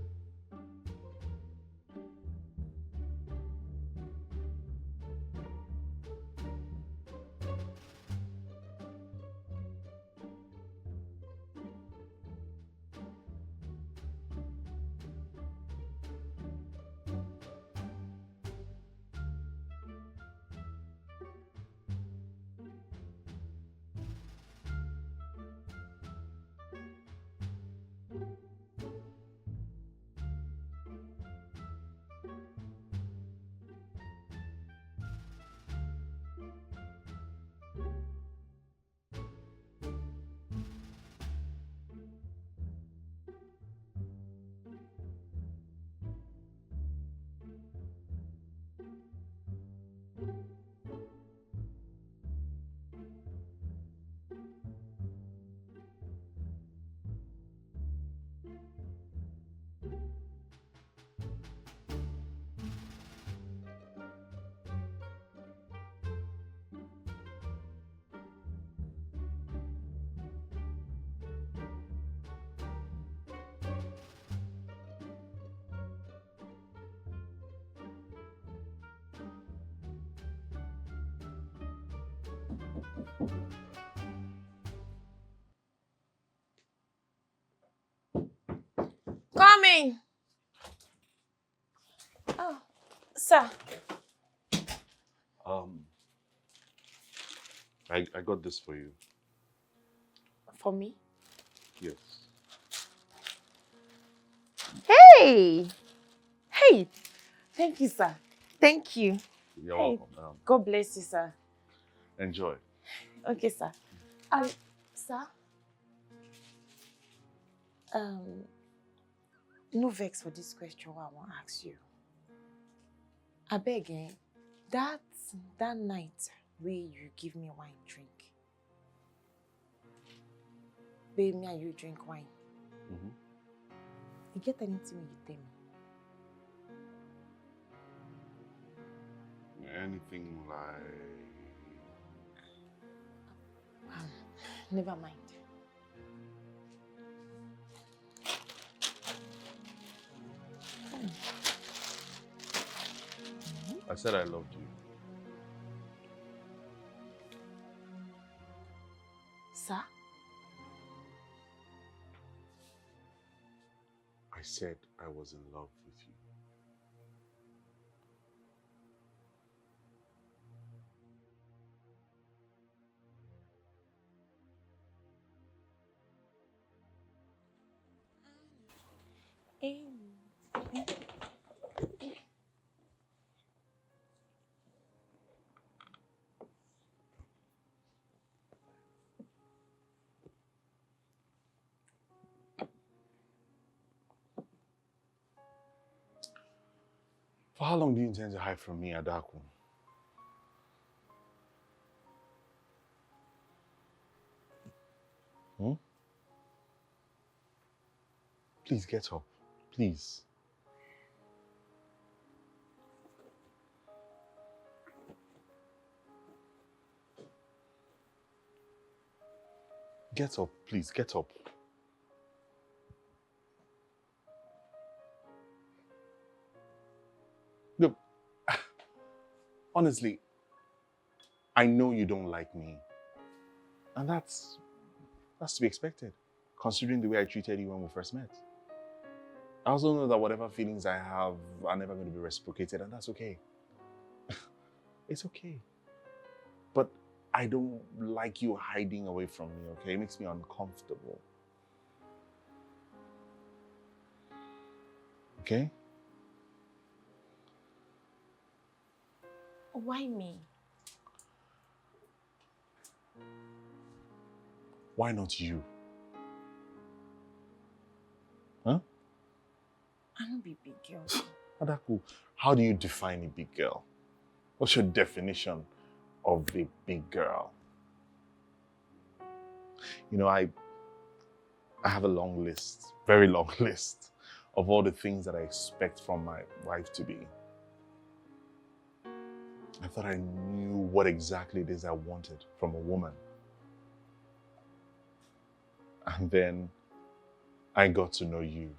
Coming. Oh, sir. I got this for you. For me? Yes. Hey! Hey! Thank you, sir. Thank you. You're Hey. welcome. God bless you, sir. Enjoy. Okay, sir. Sir? No vex for this question I want to ask you. I beg, that night where you give me wine drink, babe, me and you drink wine. Mm-hmm. You get anything you tell me? Anything like... Never mind. I said I loved you. Sir? I said I was in love with you. For how long do you intend to hide from me, Adaku? Hmm? Please get up. Please. Get up, please, get up. Look, honestly, I know you don't like me. And that's to be expected, considering the way I treated you when we first met. I also know that whatever feelings I have are never going to be reciprocated, and that's okay. It's okay. But I don't like you hiding away from me, okay? It makes me uncomfortable. Okay? Why me? Why not you? Huh? I don't be big girl. Adaku, how do you define a big girl? What's your definition of a big girl? You know, I have a long list, very long list, of all the things that I expect from my wife to be. I thought I knew what exactly it is I wanted from a woman. And then I got to know you.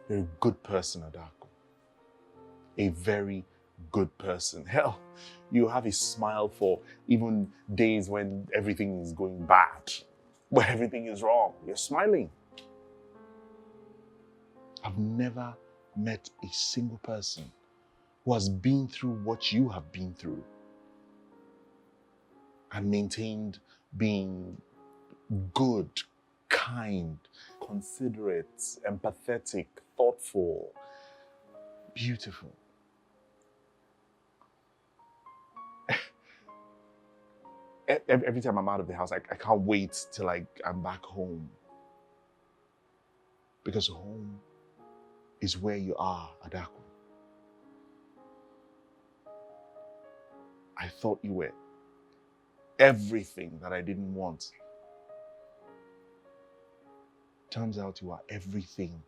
You're a good person, Adaku. A very good person. Hell, you have a smile for even days when everything is going bad, when everything is wrong. You're smiling. I've never met a single person who has been through what you have been through and maintained being good, kind, considerate, empathetic, thoughtful, beautiful. Every time I'm out of the house, I can't wait till I'm back home. Because home is where you are, Adaku. I thought you were everything that I didn't want. Turns out you are everything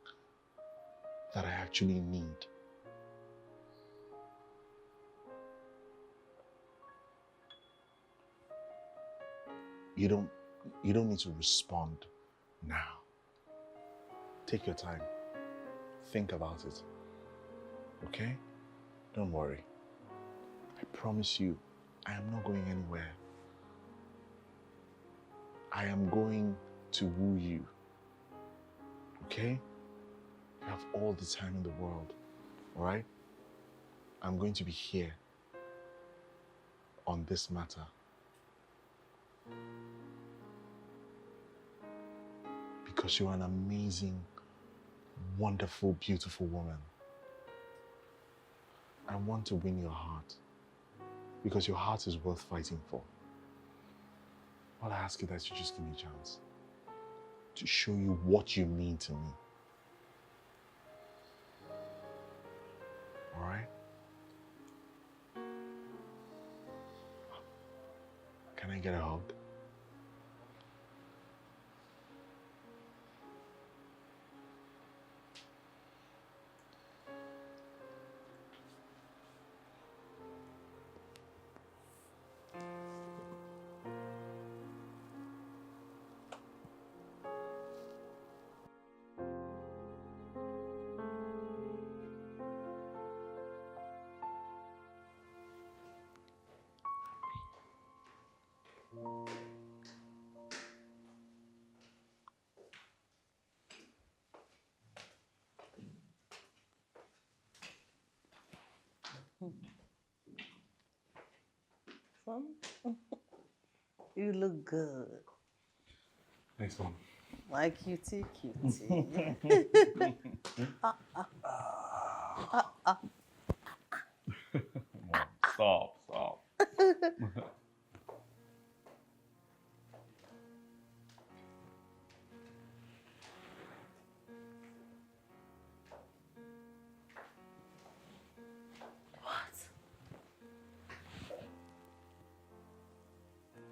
that I actually need. You don't need to respond now. Take your time. Think about it. Okay? Don't worry. I promise you, I am not going anywhere. I am going to woo you. Okay? You have all the time in the world. Alright? I'm going to be here on this matter. Because you're an amazing, wonderful, beautiful woman. I want to win your heart. Because your heart is worth fighting for. All I ask is that you just give me a chance to show you what you mean to me. All right? Can I get a hug? You look good. Thanks, Mom. My cutie. Stop.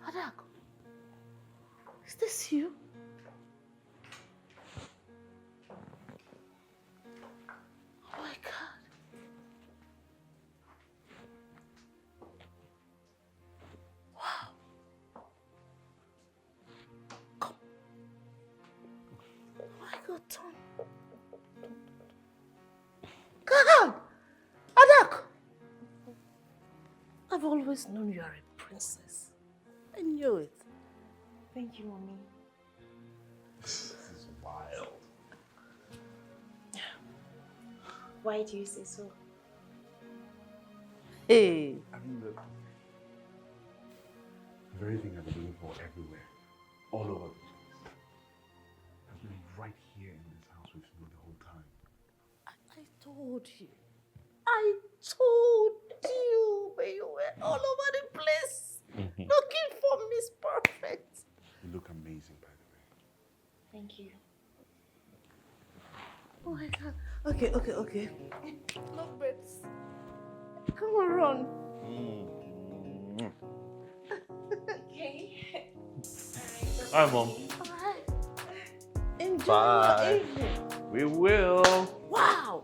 Adaku, is this you? Oh my God. Wow. Come. Oh my God, Tom. Come! Adaku! I've always known you are a princess. I knew it. Thank you, Mommy. This is wild. Why do you say so? Hey. I mean, the very thing I've been looking for everywhere, all over the place, has been right here in this house with me the whole time. I told you. I told you, but you were all over the place looking for Miss Perfect. You look amazing, by the way. Thank you. Oh my God. Okay. Lovebirds. Come on, run. Okay. Hi, Mom. Alright. Enjoy Bye. your evening. We will. Wow.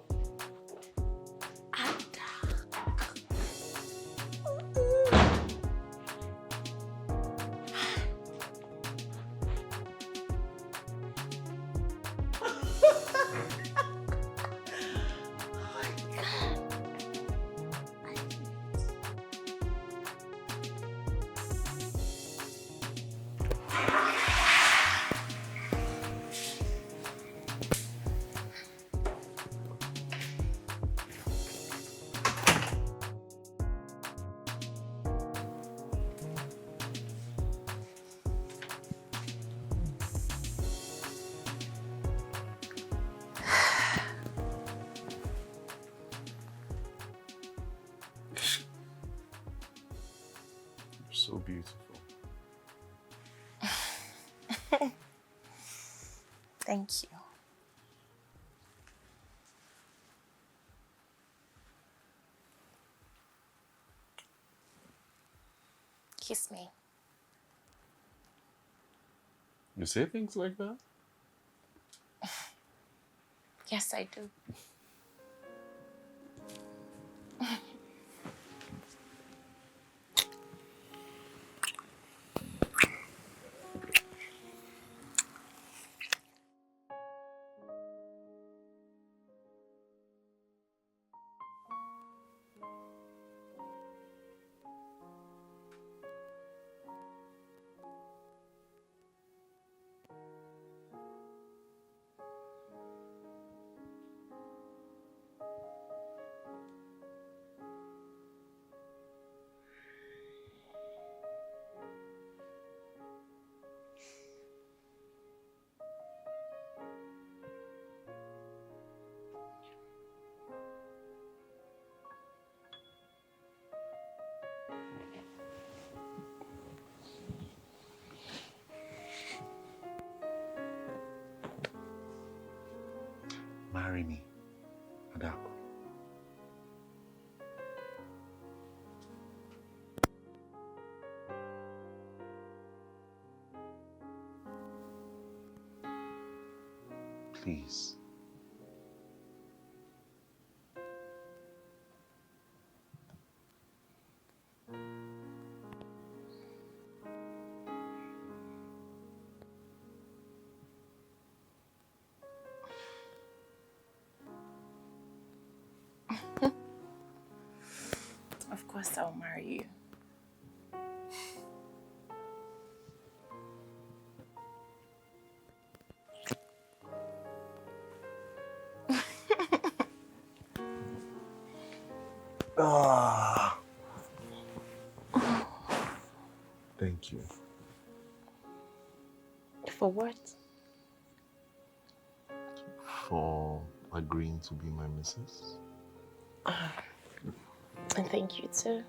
So beautiful. Thank you. Kiss me. You say things like that? Yes, I do. marry me, Adaku? Please. Of course I'll marry you. Thank you. For what? For agreeing to be my missus. And thank you too.